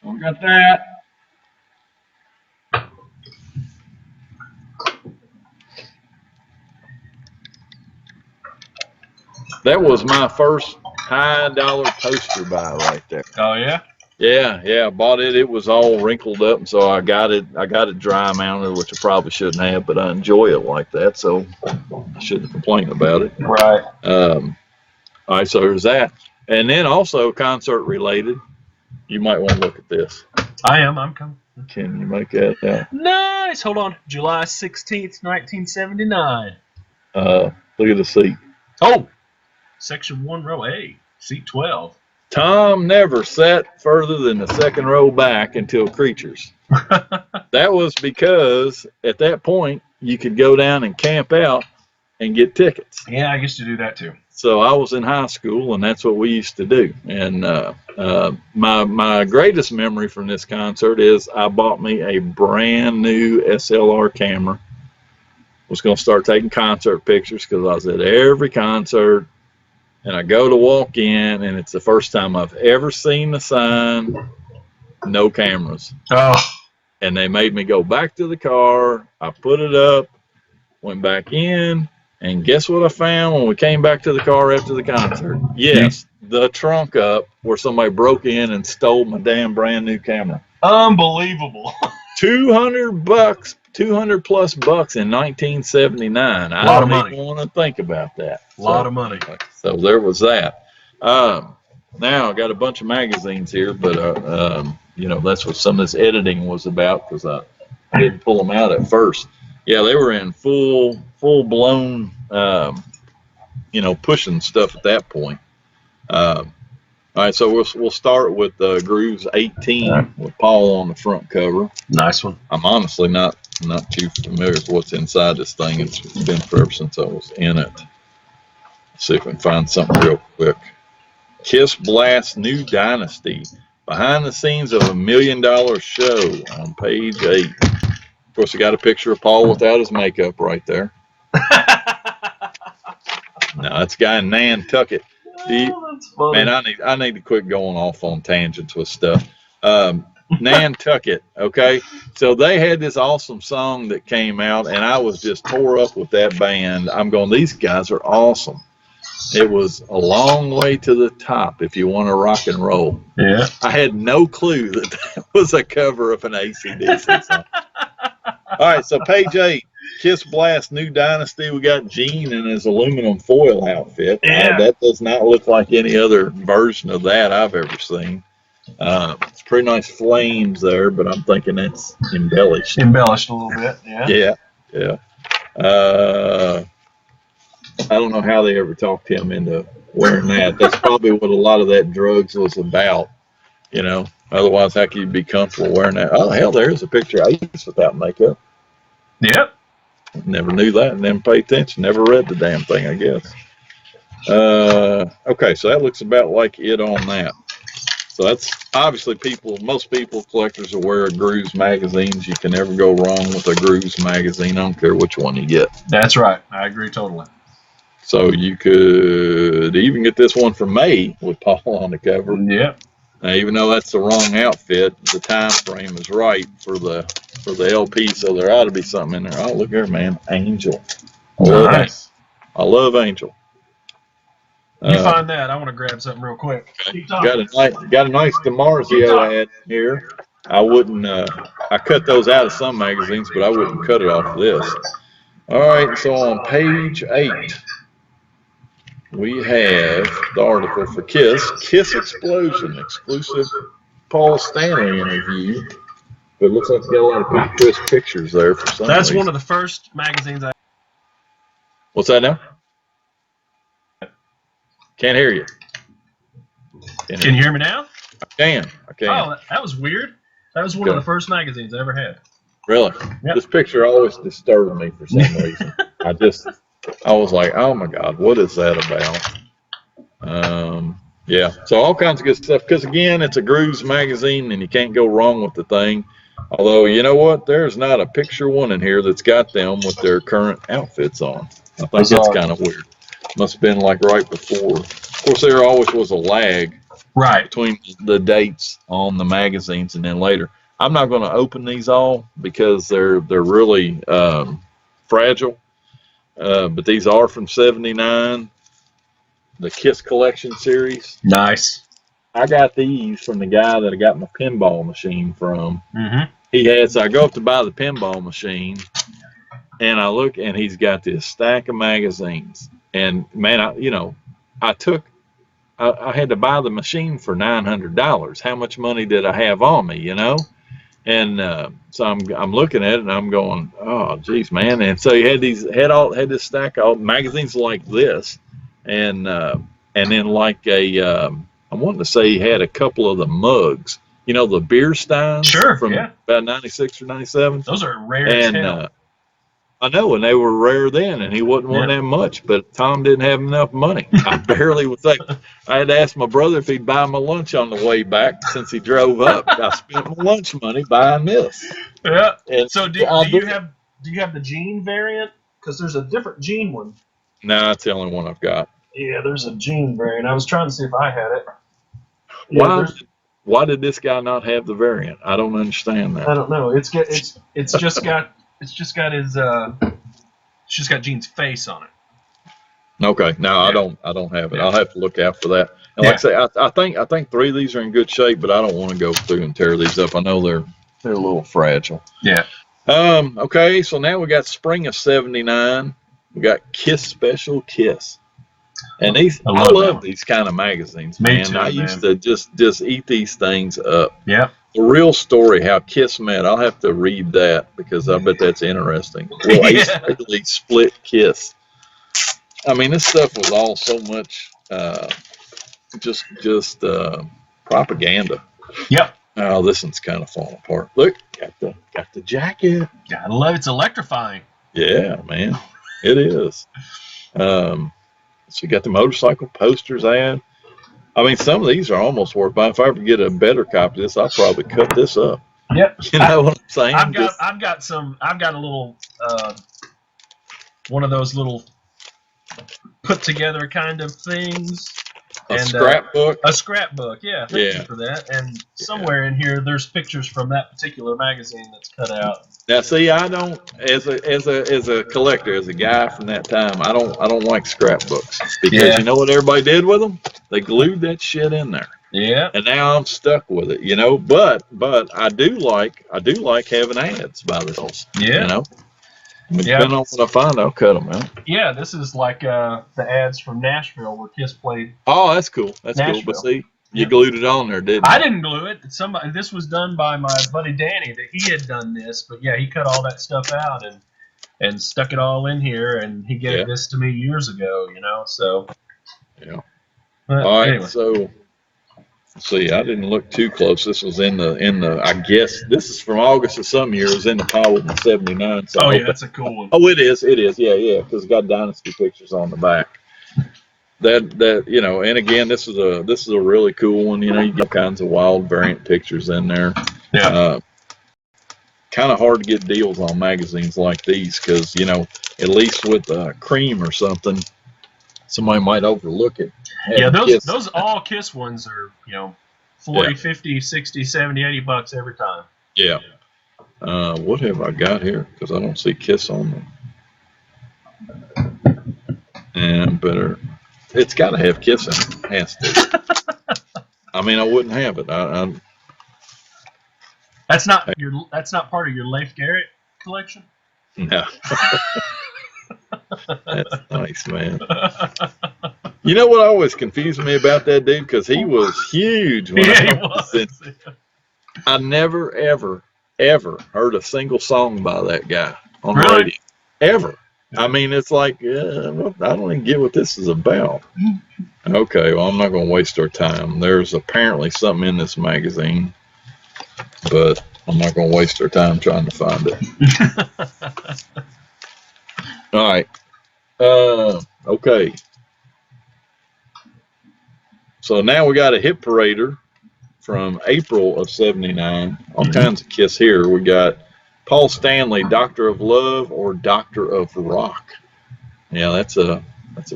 We got that. That was my first high-dollar poster buy right there. Oh yeah. Yeah, I bought it. It was all wrinkled up, and so I got it dry mounted, which I probably shouldn't have, but I enjoy it like that, so I shouldn't complain about it. Right. All right, so there's that, and then also concert related. You might want to look at this. I'm coming. Can you make that out? Nice. Hold on. July 16th, 1979. Look at the seat. Oh, section 1, row A, seat 12. Tom never sat further than the second row back until Creatures. That was because at that point you could go down and camp out and get tickets. Yeah, I used to do that too. So I was in high school, and that's what we used to do. And my greatest memory from this concert is I bought me a brand new SLR camera. Was going to start taking concert pictures because I was at every concert. And I go to walk in, and it's the first time I've ever seen the sign, no cameras. Oh. And they made me go back to the car. I put it up, went back in, and guess what I found when we came back to the car after the concert? Yes, the trunk up where somebody broke in and stole my damn brand new camera. Unbelievable. $200, 200 plus bucks in 1979. I Lot of don't money. even want to think about that. A lot of money. So there was that. Now I got a bunch of magazines here, but you know, that's what some of this editing was about because I didn't pull them out at first. Yeah, they were in full blown, you know, pushing stuff at that point. All right, so we'll start with Grooves 18 with Paul on the front cover. Nice one. I'm honestly not too familiar with what's inside this thing. It's been forever since I was in it. Let's see if we can find something real quick. Kiss Blast New Dynasty, behind the scenes of $1 million show on page 8. Of course, I got a picture of Paul without his makeup right there. No, that's a guy in Nantucket. That's funny. Man, I need to quit going off on tangents with stuff. Nantucket, okay? So they had this awesome song that came out, and I was just tore up with that band. I'm going, these guys are awesome. It was A Long Way to the Top, if you want to rock and roll. Yeah. I had no clue that was a cover of an AC/DC song. All right, so page 8. Kiss Blast New Dynasty. We got Gene in his aluminum foil outfit. Yeah. That does not look like any other version of that I've ever seen. It's pretty nice flames there, but I'm thinking that's embellished. Embellished a little bit. Yeah. Yeah. I don't know how they ever talked him into wearing that. That's probably what a lot of that drugs was about, you know. Otherwise, how could you be comfortable wearing that? Oh, hell, there's a picture of Ace without makeup. Yep. Never knew that and didn't pay attention. Never read the damn thing, I guess. Okay, so that looks about like it on that. So that's obviously most people, collectors, are aware of Grooves magazines. You can never go wrong with a Grooves magazine. I don't care which one you get. That's right. I agree totally. So you could even get this one from May with Paul on the cover. Yep. Now, even though that's the wrong outfit, the time frame is right for the LP, so there ought to be something in there. Oh, look here, man. Angel. Nice. I love Angel. You find that. I want to grab something real quick. Okay. Got a nice DiMarzio ad here. I wouldn't, I cut those out of some magazines, but I wouldn't cut it off of this. All right, so on page 8, we have the article for Kiss Explosion, exclusive Paul Stanley interview. But it looks like it's got a lot of pretty crisp pictures there for some That's reason. one of the first magazines I... What's that now? Can't hear you. Can you hear me now? I can. Oh, that was weird. That was one of the first magazines I ever had. Really? Yep. This picture always disturbed me for some reason. I was like, oh my God, what is that about? Yeah, so all kinds of good stuff. Because again, it's a Grooves magazine, and you can't go wrong with the thing. Although, you know what? There's not a picture one in here that's got them with their current outfits on. I think that's kind of weird. Must have been like right before. Of course, there always was a lag between the dates on the magazines and then later. I'm not going to open these all because they're really fragile. But these are from '79, the Kiss Collection series. Nice. I got these from the guy that I got my pinball machine from. Mm-hmm. So I go up to buy the pinball machine, and I look, and he's got this stack of magazines. And man, I had to buy the machine for $900. How much money did I have on me, you know? And so I'm looking at it, and I'm going, oh, geez, man. And so he had this stack of magazines like this, and then like I wanted to say he had a couple of the mugs, you know, the beer steins from about 96 or 97. Those are rare as hell. I know, and they were rare then, and he wasn't wanting that much, but Tom didn't have enough money. I barely was like, I had to ask my brother if he'd buy my lunch on the way back since he drove up. I spent my lunch money buying this. Yeah. And so do you have the Gene variant? Because there's a different Gene one. No, that's the only one I've got. Yeah, there's a Gene variant. I was trying to see if I had it. Yeah, why did this guy not have the variant? I don't understand that. I don't know. It's just got Gene's face on it. Okay, no, I don't have it. I'll have to look out for that. And like I say, I think 3 of these are in good shape, but I don't want to go through and tear these up. I know They're a little fragile. Yeah. Okay, so now we got spring of '79. We got Kiss Special Kiss. And these, I love these kind of magazines, man. Me too, I used to just eat these things up. Yep. The real story, how Kiss met. I'll have to read that because I bet that's interesting. Well, Ace Frehley split Kiss. I mean, this stuff was all so much just propaganda. Yep. Oh, this one's kind of falling apart. Look, got the jacket. Gotta love it. It's electrifying. Yeah, man, it is. So you got the motorcycle posters I mean, some of these are almost worth buying. If I ever get a better copy of this, I'll probably cut this up. Yep. You know what I'm saying? I've got a little one of those little put together kind of things. A scrapbook? A scrapbook, yeah. Thank you for that. And somewhere in here, there's pictures from that particular magazine that's cut out. Now, see, I don't, as a collector, as a guy from that time, I don't like scrapbooks because you know what everybody did with them? They glued that shit in there. Yeah. And now I'm stuck with it, you know. But I do like having ads by those. Yeah. You know. Depending on what I find, I'll cut them out. Yeah, this is like the ads from Nashville where Kiss played. Oh, that's cool. That's Nashville. Cool. But see, you glued it on there, didn't you? I didn't glue it. This was done by my buddy Danny. That he had done this, but yeah, he cut all that stuff out and stuck it all in here, and he gave this to me years ago. You know, so. Yeah. But all right, anyway. So. See, I didn't look too close. This was in the. I guess this is from August of some year. It was in the pile in '79. So that's a cool one. Oh, it is. Yeah, because it's got Dynasty pictures on the back. That you know, and again, this is a really cool one. You know, you get all kinds of wild variant pictures in there. Yeah. Kind of hard to get deals on magazines like these because you know, at least with Cream or something, somebody might overlook it. Yeah, those all Kiss ones are, you know, 40, 50, 60, 70, 80 bucks every time. Yeah. What have I got here? Because I don't see Kiss on them. And better, it's got to have Kiss in it. It has to. I mean, I wouldn't have it. That's not part of your Leif Garrett collection? No. That's nice, man. You know what always confused me about that dude? Because he was huge when he was. I never, ever heard a single song by that guy on the radio. Ever. I mean, it's like, I don't even get what this is about. Okay, well, I'm not going to waste our time. There's apparently something in this magazine, but I'm not going to waste our time trying to find it. All right. Okay. So now we got a hit parader from April of '79. All kinds of Kiss here. We got Paul Stanley, Doctor of Love or Doctor of Rock. Yeah, that's a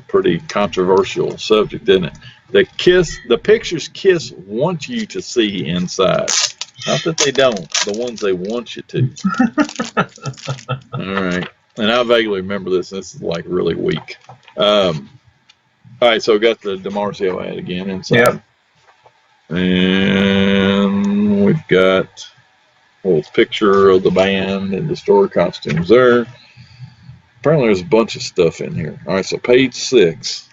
pretty controversial subject, isn't it? The pictures Kiss wants you to see inside. Not that they don't, the ones they want you to. All right. And I vaguely remember this. This is like really weak. All right, so we got the DiMarzio ad again inside. Yep. And we've got a little picture of the band and the store costumes there. Apparently there's a bunch of stuff in here. All right, so page 6.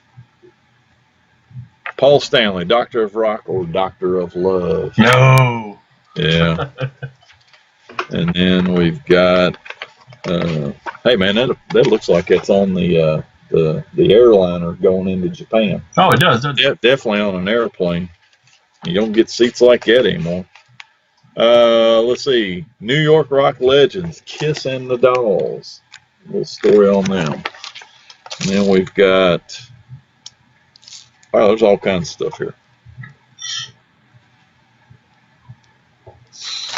Paul Stanley, Doctor of Rock or Doctor of Love? No. Yeah. And then we've got, hey man, that looks like it's on the airliner going into Japan. Oh, it does, doesn't it? Yeah, definitely on an airplane. You don't get seats like that anymore. Let's see. New York rock legends, Kiss and the Dolls. A little story on them. And then we've got, wow, there's all kinds of stuff here.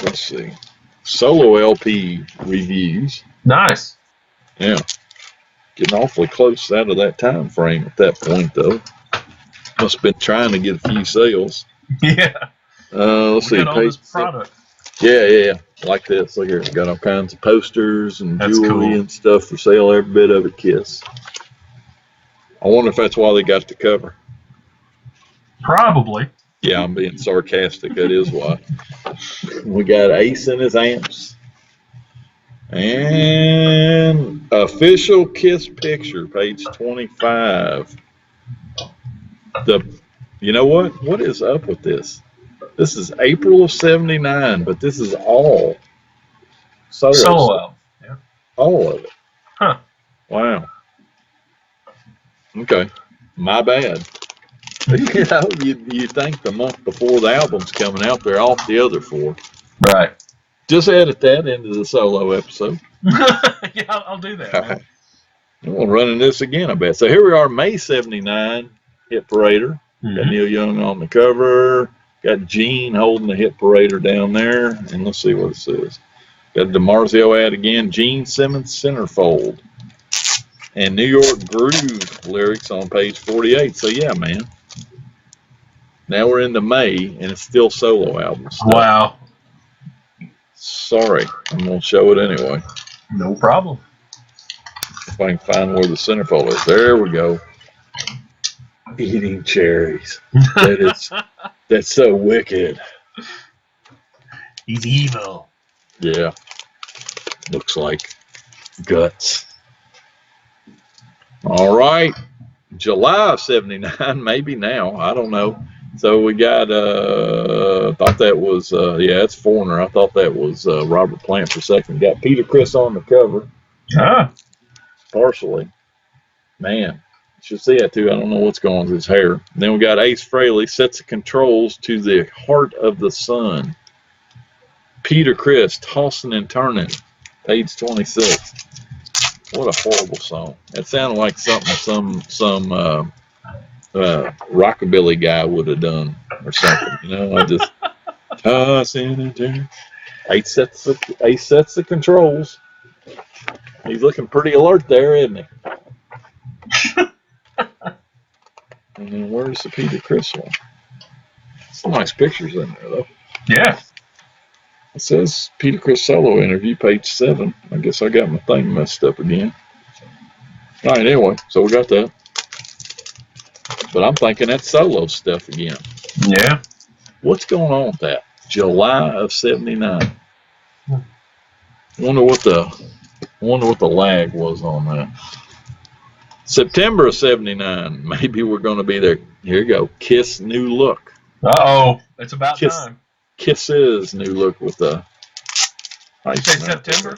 Let's see. Solo LP reviews. Nice. Yeah. Getting awfully close out of that time frame at that point, though. Must have been trying to get a few sales. Yeah. Let's see. All this product. Yeah. Like this. Look here. Got all kinds of posters and jewelry and stuff for sale. Every bit of it Kiss. I wonder if that's why they got the cover. Probably. Yeah, I'm being sarcastic. That is why. We got Ace and his amps. And official Kiss picture, page 25. You know what? What is up with this? This is April of '79, but this is all solo stuff. Solo. Yeah. All of it. Huh. Wow. Okay. My bad. You know, you think the month before the album's coming out, they're off the other 4. Right. Just edit that into the solo episode. Yeah, I'll do that. Man. We're running this again, I bet. So here we are, May '79 Hit Parader. Got Neil Young on the cover. Got Gene holding the Hit Parader down there. And let's see what it says. Got a DiMarzio ad again. Gene Simmons centerfold. And New York Groove lyrics on page 48. So yeah, man. Now we're into May, and it's still solo album stuff. Wow. Sorry. I'm going to show it anyway. No problem. If I can find where the centerfold is. There we go. Eating cherries. That's so wicked. He's evil. Yeah. Looks like guts. All right. July of '79, maybe now. I don't know. So we got, thought that was, yeah, it's Foreigner. I thought that was Robert Plant for a second. Got Peter Criss on the cover. Ah. Partially. Man, you should see that too. I don't know what's going on with his hair. Then we got Ace Frehley, sets the controls to the heart of the sun. Peter Criss, tossing and turning, page 26. What a horrible song. That sounded like something some rockabilly guy would have done or something. You know, I just tossing and turning. Ace sets the controls. He's looking pretty alert there, isn't he? And then where's the Peter Criss one? Some nice pictures in there, though. Yeah. It says Peter Criss solo interview, page 7. I guess I got my thing messed up again. All right, anyway, so we got that. But I'm thinking that's solo stuff again. Yeah. What's going on with that? July of '79. Wonder what the lag was on that. September of '79. Maybe we're going to be there. Here you go. Kiss new look. Uh-oh. It's about time. Kiss's new look with the. You say September?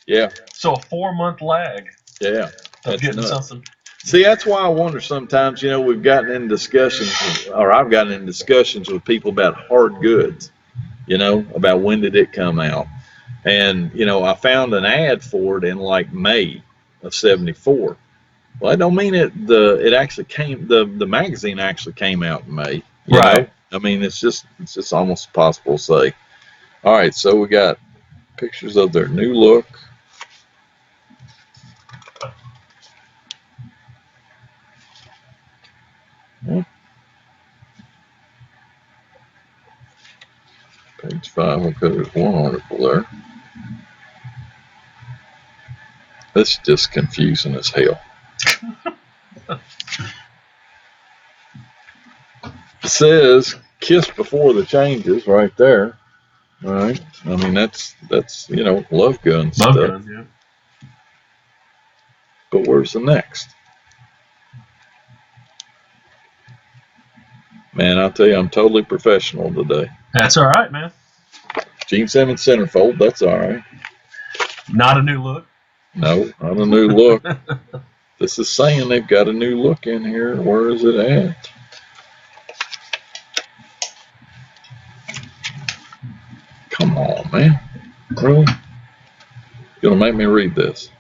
Yeah. So a 4-month lag. Yeah. Of getting something. See, that's why I wonder sometimes, you know, we've gotten in discussions, or I've gotten in discussions with people about hard goods, you know, about when did it come out. And, you know, I found an ad for it in like May of '74. Well, that don't mean it actually came, the magazine actually came out in May. You know? I mean, it's just almost impossible to say. All right, so we got pictures of their new look. Page 5, okay, there's one article there. This is just confusing as hell. It says Kiss before the changes right there. All right. I mean, that's you know, Love Gun stuff. Love Gun, yeah. But where's the next? Man, I'll tell you, I'm totally professional today. That's all right, man. Gene Simmons centerfold, that's all right. Not a new look. No, not a new look. This is saying they've got a new look in here. Where is it at? Come on, man. Really? You're going to make me read this.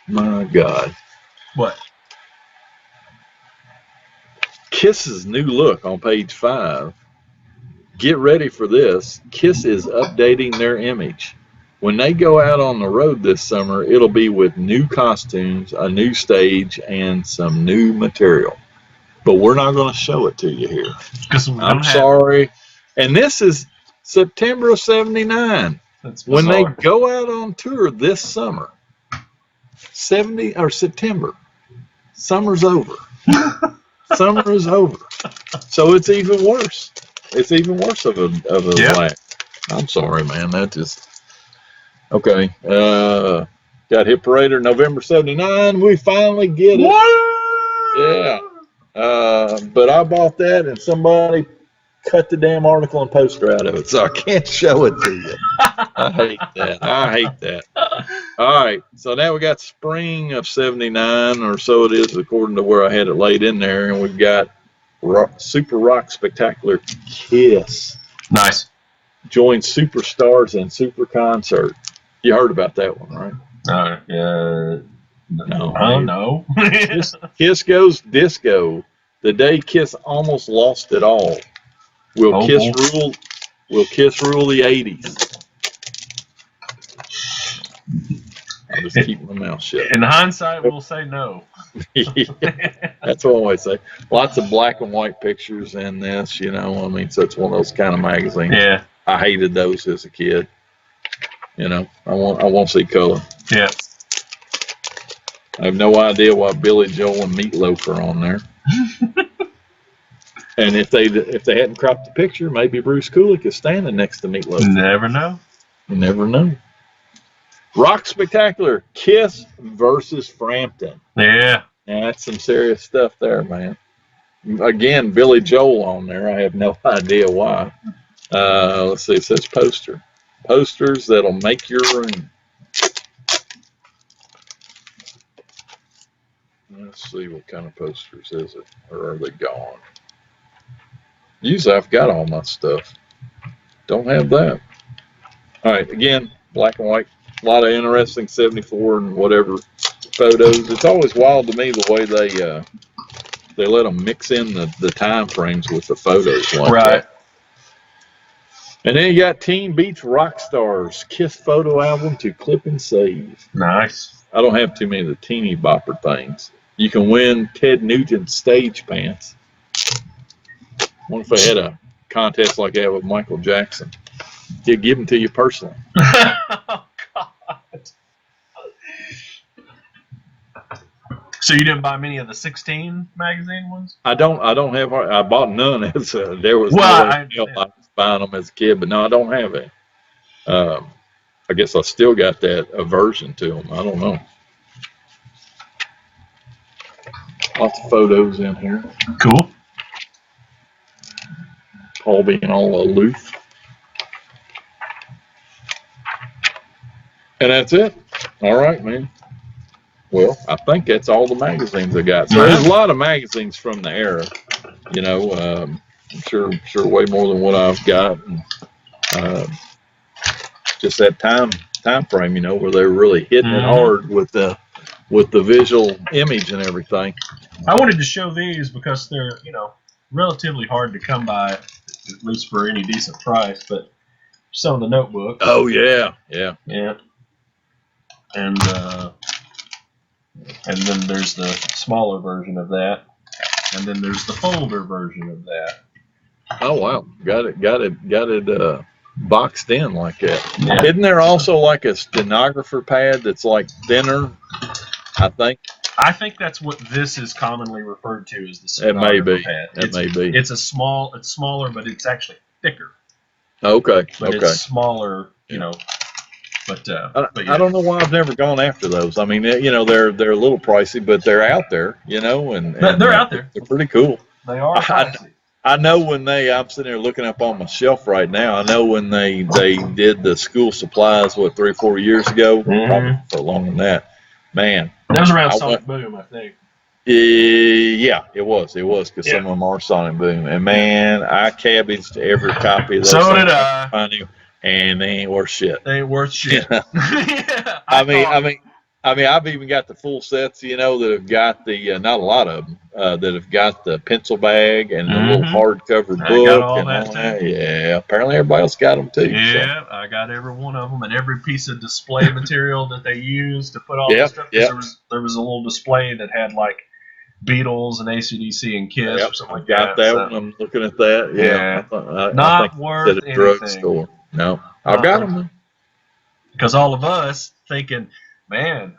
My God. What? Kiss's new look on page 5. Get ready for this. Kiss is updating their image. When they go out on the road this summer, it'll be with new costumes, a new stage, and some new material. But we're not going to show it to you here. I'm sorry. And this is September of '79. When they go out on tour this summer. September. Summer's over. Summer is over. So it's even worse. It's even worse of a lack. I'm sorry, man. That just okay. Got Hit Parader November '79. We finally get it. Yeah. But I bought that and somebody cut the damn article and poster out of it, so I can't show it to you. I hate that. I hate that. All right, so now we got spring of '79, or so it is, according to where I had it laid in there, and we've got Super Rock Spectacular Kiss. Nice. Joined Superstars and Super Concert. You heard about that one, right? No. Kiss goes disco. The day Kiss almost lost it all. Will Kiss rule the '80s? I'll just keep my mouth shut. In hindsight, we'll say no. That's what I say. Lots of black and white pictures in this, you know. I mean, so it's one of those kind of magazines. Yeah. I hated those as a kid. You know, I want to see color. Yeah. I have no idea why Billy Joel and Meatloaf are on there. And if they hadn't cropped the picture, maybe Bruce Kulick is standing next to Meatloaf. Never know. You never know. Rock Spectacular, Kiss versus Frampton. Yeah. That's some serious stuff there, man. Again, Billy Joel on there. I have no idea why. Let's see, it says poster. Posters that'll make your room. Let's see what kind of posters is it, or are they gone? Usually I've got all my stuff. Don't have that. All right, again, black and white. A lot of interesting '74 and whatever photos. It's always wild to me the way they let them mix in the time frames with the photos like that. And then you got Teen Beach Rock Stars Kiss photo album to clip and save. Nice. I don't have too many of the teeny bopper things. You can win Ted Nugent stage pants. I wonder if they had a contest like that with Michael Jackson. He'd give them to you personally. Oh, God. So you didn't buy many of the 16 magazine ones? I don't have. I bought none. As there was I was buying them as a kid, but no, I don't have it. I guess I still got that aversion to them. I don't know. Lots of photos in here. Cool. Paul being all aloof. And that's it. All right, man. Well, I think that's all the magazines I got. So there's a lot of magazines from the era. You know, I'm sure way more than what I've got. And, just that time frame, you know, where they were really hitting it hard with the visual image and everything. I wanted to show these because they're, you know, relatively hard to come by, at least for any decent price. But some of the notebooks. Oh yeah. And then there's the smaller version of that, and then there's the folder version of that. Oh wow, got it boxed in like that. Yeah. Isn't there also like a stenographer pad that's like thinner? I think that's what this is commonly referred to as the it may be. pad. It may be. It's smaller, but it's actually thicker. Okay. But it's smaller, you know. But yeah. I don't know why I've never gone after those. I mean, you know, they're a little pricey, but they're out there, you know, and they're out there. They're pretty cool. They are pricey. I know when I'm sitting there looking up on my shelf right now. I know when they did the school supplies 3 or 4 years ago, probably for longer than that. Man, that was around Sonic Boom, I think. Yeah, it was because some of them are Sonic Boom, and man, I cabbaged every copy of those. So did I. And they ain't worth shit. They ain't worth shit. Yeah. I mean, I've even got the full sets, you know, that have got the not a lot of them that have got the pencil bag and the little hardcover book got all and that all that. Yeah, apparently everybody else got them too. Yeah, so. I got every one of them and every piece of display material that they used to put all this stuff. There was a little display that had like Beatles and AC/DC and Kiss or something like that. Got that one. I'm looking at that. Yeah. Not I think worth it's at a drugstore. No, I've got them. Because all of us thinking, man,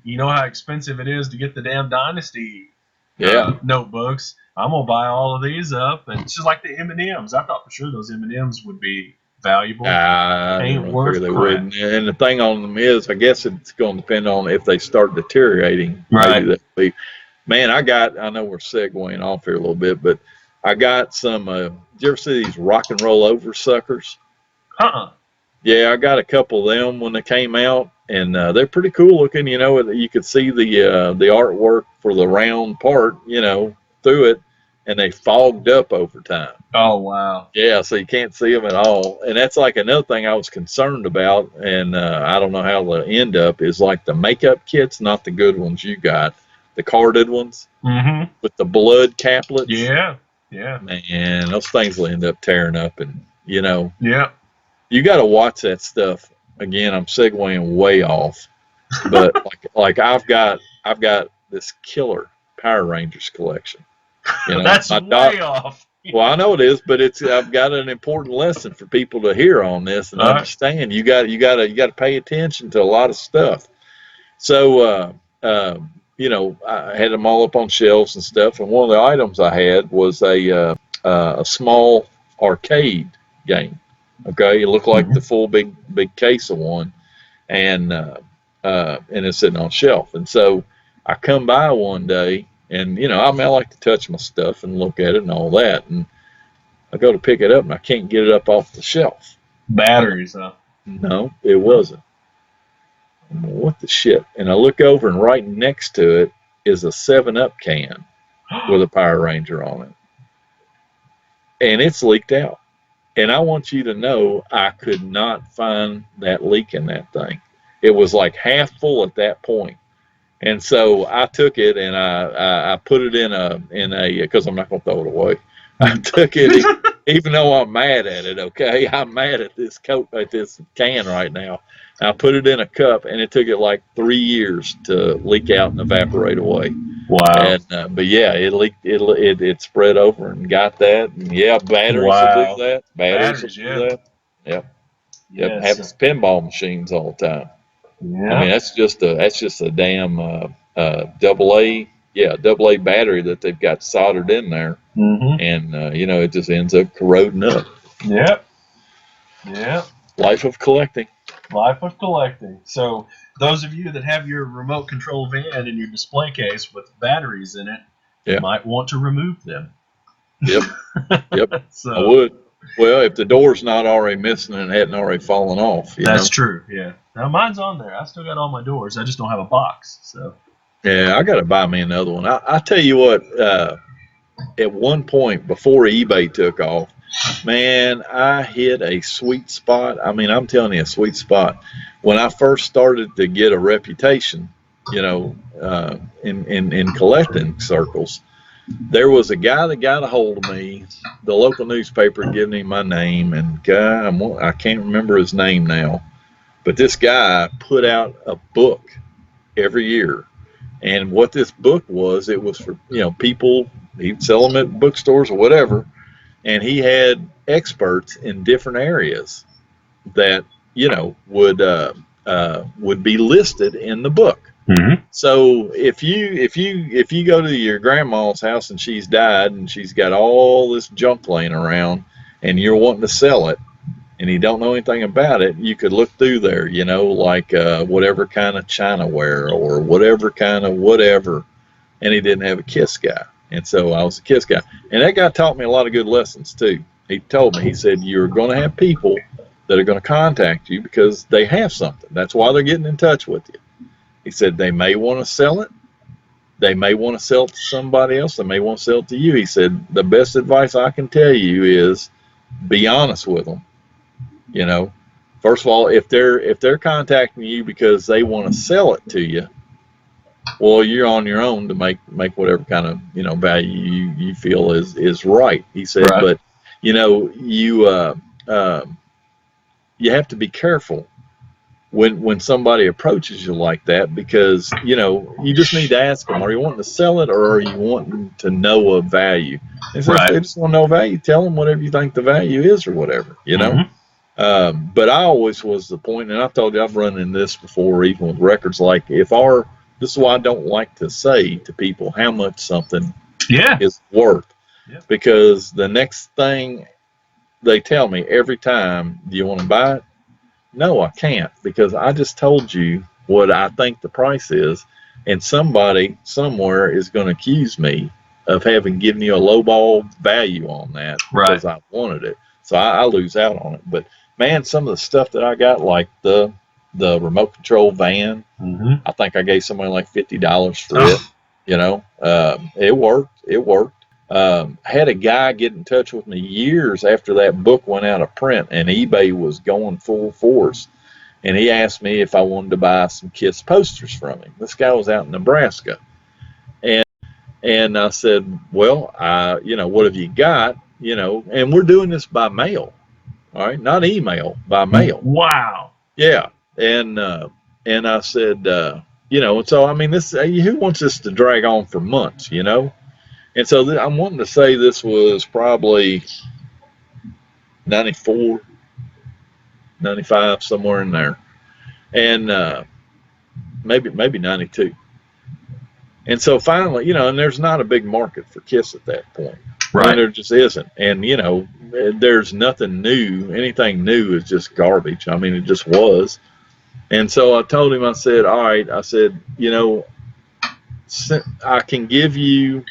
you know how expensive it is to get the damn Dynasty Yeah. notebooks. I'm gonna buy all of these up, and it's just like the M&Ms. I thought for sure those M&Ms would be valuable. I Ain't don't worth figure they crap. wouldn't. And the thing on them is, I guess it's going to depend on if they start deteriorating. Right. Maybe that be. Man, I know we're segueing off here a little bit, but I got some. Did you ever see these rock and roll over suckers? Yeah, I got a couple of them when they came out, and they're pretty cool looking. You know, you could see the artwork for the round part, you know, through it, and they fogged up over time. Oh wow. Yeah, so you can't see them at all, and that's like another thing I was concerned about, and I don't know how they'll end up. Is like the makeup kits, not the good ones you got, the carded ones with the blood caplets. Yeah. Yeah. Man, those things will end up tearing up, and you know. Yeah. You got to watch that stuff. Again, I'm segueing way off, but like I've got this killer Power Rangers collection. You know, that's way off. Well, I know it is, but I've got an important lesson for people to hear on this and understand. You got to pay attention to a lot of stuff. So you know, I had them all up on shelves and stuff, and one of the items I had was a small arcade game. Okay, it looked like the full big case of one, and it's sitting on a shelf. And so I come by one day, and you know, I mean, I like to touch my stuff and look at it and all that, and I go to pick it up, and I can't get it up off the shelf. Batteries, huh? No, it wasn't. What the shit? And I look over, and right next to it is a 7-Up can with a Power Ranger on it, and it's leaked out. And I want you to know, I could not find that leak in that thing. It was like half full at that point. And so I took it and I put it in a because I'm not going to throw it away. I took it, even though I'm mad at it. Okay, I'm mad at this can right now. I put it in a cup, and it took it like 3 years to leak out and evaporate away. Wow. And but yeah, it leaked. It spread over and got that. And yeah, batteries will do that. Batteries will do that. Yep. Yep. Yes. Happens to pinball machines all the time. Yeah. I mean, that's just a damn AA battery that they've got soldered in there, and you know, it just ends up corroding up. Yep. Yep. Life of collecting. Life of collecting. So those of you that have your remote control van in your display case with batteries in it, you might want to remove them. Yep. Yep. So, I would. Well, if the door's not already missing and hadn't already fallen off. That's true. Yeah. Now mine's on there. I still got all my doors. I just don't have a box. So. Yeah, I got to buy me another one. I tell you what. At one point before eBay took off, man, I hit a sweet spot. I mean, I'm telling you, a sweet spot. When I first started to get a reputation, you know, in collecting circles, there was a guy that got a hold of me, the local newspaper giving him my name, and I can't remember his name now, but this guy put out a book every year. And what this book was, it was for, you know, people, he'd sell them at bookstores or whatever, and he had experts in different areas that, you know, would be listed in the book. So if you go to your grandma's house and she's died and she's got all this junk laying around and you're wanting to sell it and you don't know anything about it, you could look through there, you know, like whatever kind of Chinaware or whatever kind of whatever, and he didn't have a KISS guy. And so I was a KISS guy. And that guy taught me a lot of good lessons too. He told me, he said, you're going to have people that are going to contact you because they have something. That's why they're getting in touch with you. He said, they may want to sell it. They may want to sell it to somebody else. They may want to sell it to you. He said, the best advice I can tell you is be honest with them. You know, first of all, if they're contacting you because they want to sell it to you, well, you're on your own to make whatever kind of, you know, value you feel is right. He said, but you know, you have to be careful when somebody approaches you like that, because, you know, you just need to ask them, are you wanting to sell it or are you wanting to know a value? And so if they just want to know value, tell them whatever you think the value is or whatever, you know. But I always was the point, and I've told you I've run in this before, even with records, like if our this is why I don't like to say to people how much something Yeah. is worth. Yep. Because the next thing they tell me every time, do you want to buy it? No, I can't, because I just told you what I think the price is, and somebody somewhere is going to accuse me of having given you a lowball value on that because I wanted it. So I lose out on it. But man, some of the stuff that I got, like the remote control van, I think I gave somebody like $50 for it. You know, it worked. It worked. Had a guy get in touch with me years after that book went out of print and eBay was going full force. And he asked me if I wanted to buy some Kiss posters from him. This guy was out in Nebraska. And I said, well, you know, what have you got? You know, and we're doing this by mail. All right. Not email, by mail. Wow. Yeah. And I said, you know, and so, I mean, this, who wants this to drag on for months, you know? And so I'm wanting to say this was probably 94, 95, somewhere in there. And maybe 92. And so finally, you know, and there's not a big market for Kiss at that point. Right. I mean, there just isn't. And, you know, there's nothing new. Anything new is just garbage. I mean, it just was. And so I told him, I said, all right, I said, you know, I can give you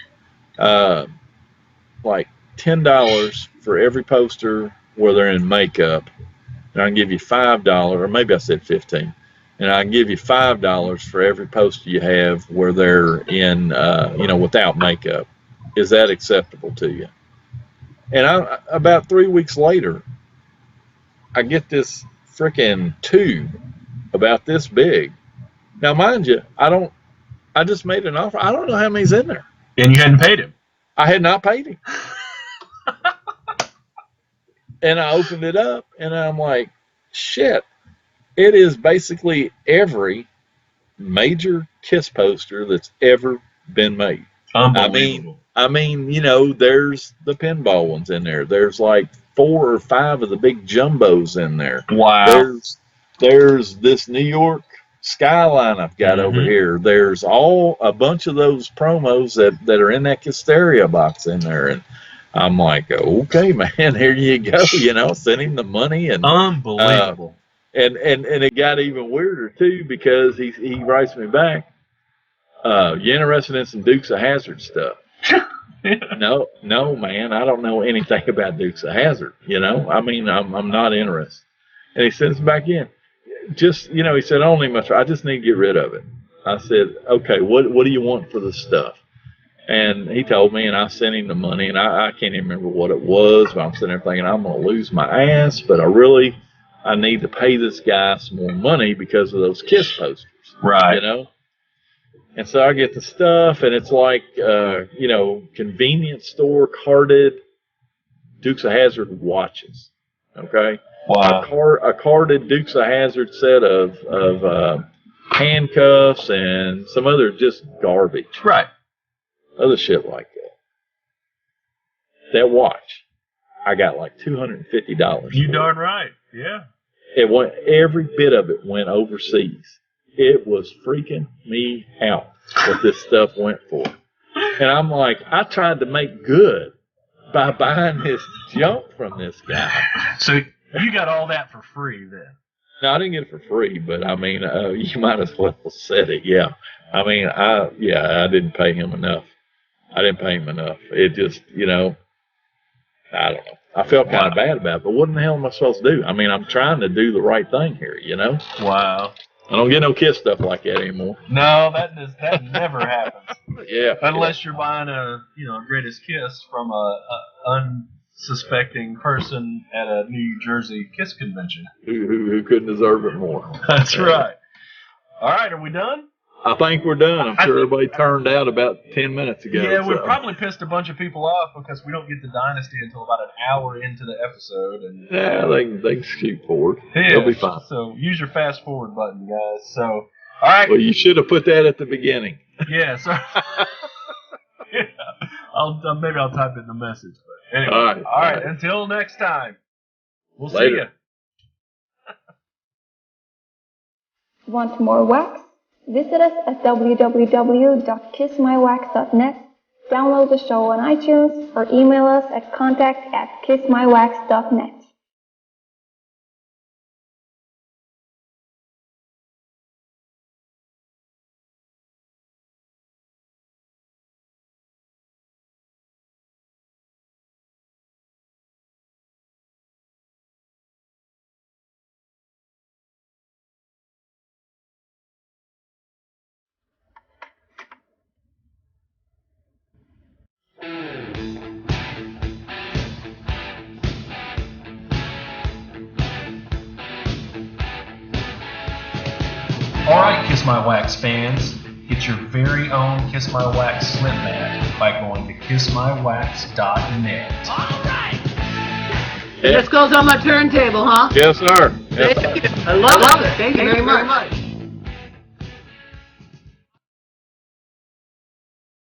like $10 for every poster where they're in makeup. And I can give you $5, or maybe I said 15. And I can give you $5 for every poster you have where they're in, you know, without makeup. Is that acceptable to you? And about 3 weeks later, I get this freaking tube about this big. Now, mind you, I just made an offer. I don't know how many's in there. And you hadn't paid him. I had not paid him. And I opened it up and I'm like, shit, it is basically every major Kiss poster that's ever been made. Unbelievable. I mean, you know, there's the pinball ones in there. There's like 4 or 5 of the big jumbos in there. Wow. There's this New York skyline I've got over here. There's a bunch of those promos that are in that Kisteria box in there. And I'm like, okay, man, here you go. You know, send him the money. And unbelievable. And it got even weirder too, because he writes me back, you interested in some Dukes of Hazzard stuff? No, man, I don't know anything about Dukes of Hazzard. You know, I mean, I'm not interested. And he sends back in, just, you know, he said, only much, I just need to get rid of it. I said, okay, what do you want for the stuff? And he told me, and I sent him the money, and I can't even remember what it was, but I'm sitting there thinking, I'm going to lose my ass, but I need to pay this guy some more money because of those Kiss posters. Right. You know? And so I get the stuff, and it's like, you know, convenience store carded Dukes of Hazzard watches. Okay? Wow. A carded Dukes of Hazzard set of handcuffs and some other just garbage. Right. Other shit like that. That watch, I got like $250. You darn right. Yeah. It went, every bit of it went overseas. It was freaking me out what this stuff went for. And I'm like, I tried to make good by buying this junk from this guy. So you got all that for free then? No, I didn't get it for free, but I mean, you might as well said it. Yeah. I mean, I didn't pay him enough. It just, you know, I don't know. I felt kind of bad about it, but what in the hell am I supposed to do? I mean, I'm trying to do the right thing here, you know? Wow. I don't get no Kiss stuff like that anymore. No, that never happens. Yeah. Unless you're buying a greatest Kiss from a unsuspecting person at a New Jersey Kiss convention. Who couldn't deserve it more. That's right. All right, are we done? I think we're done. I'm sure everybody turned out about 10 minutes ago. Yeah, we probably pissed a bunch of people off because we don't get the Dynasty until about an hour into the episode. And yeah, they can shoot forward. Yeah, they'll be fine. So use your fast forward button, guys. So, all right. Well, you should have put that at the beginning. Yeah, so yeah, maybe I'll type it in the message. But anyway, all right. Until next time, we'll see you. Want more wax? Visit us at www.kissmywax.net, download the show on iTunes, or email us at contact@kissmywax.net. All right, Kiss My Wax fans, get your very own Kiss My Wax slip mat by going to kissmywax.net. All right. This goes on my turntable, huh? Yes, sir. Yes, sir. I love it. Thank you very much.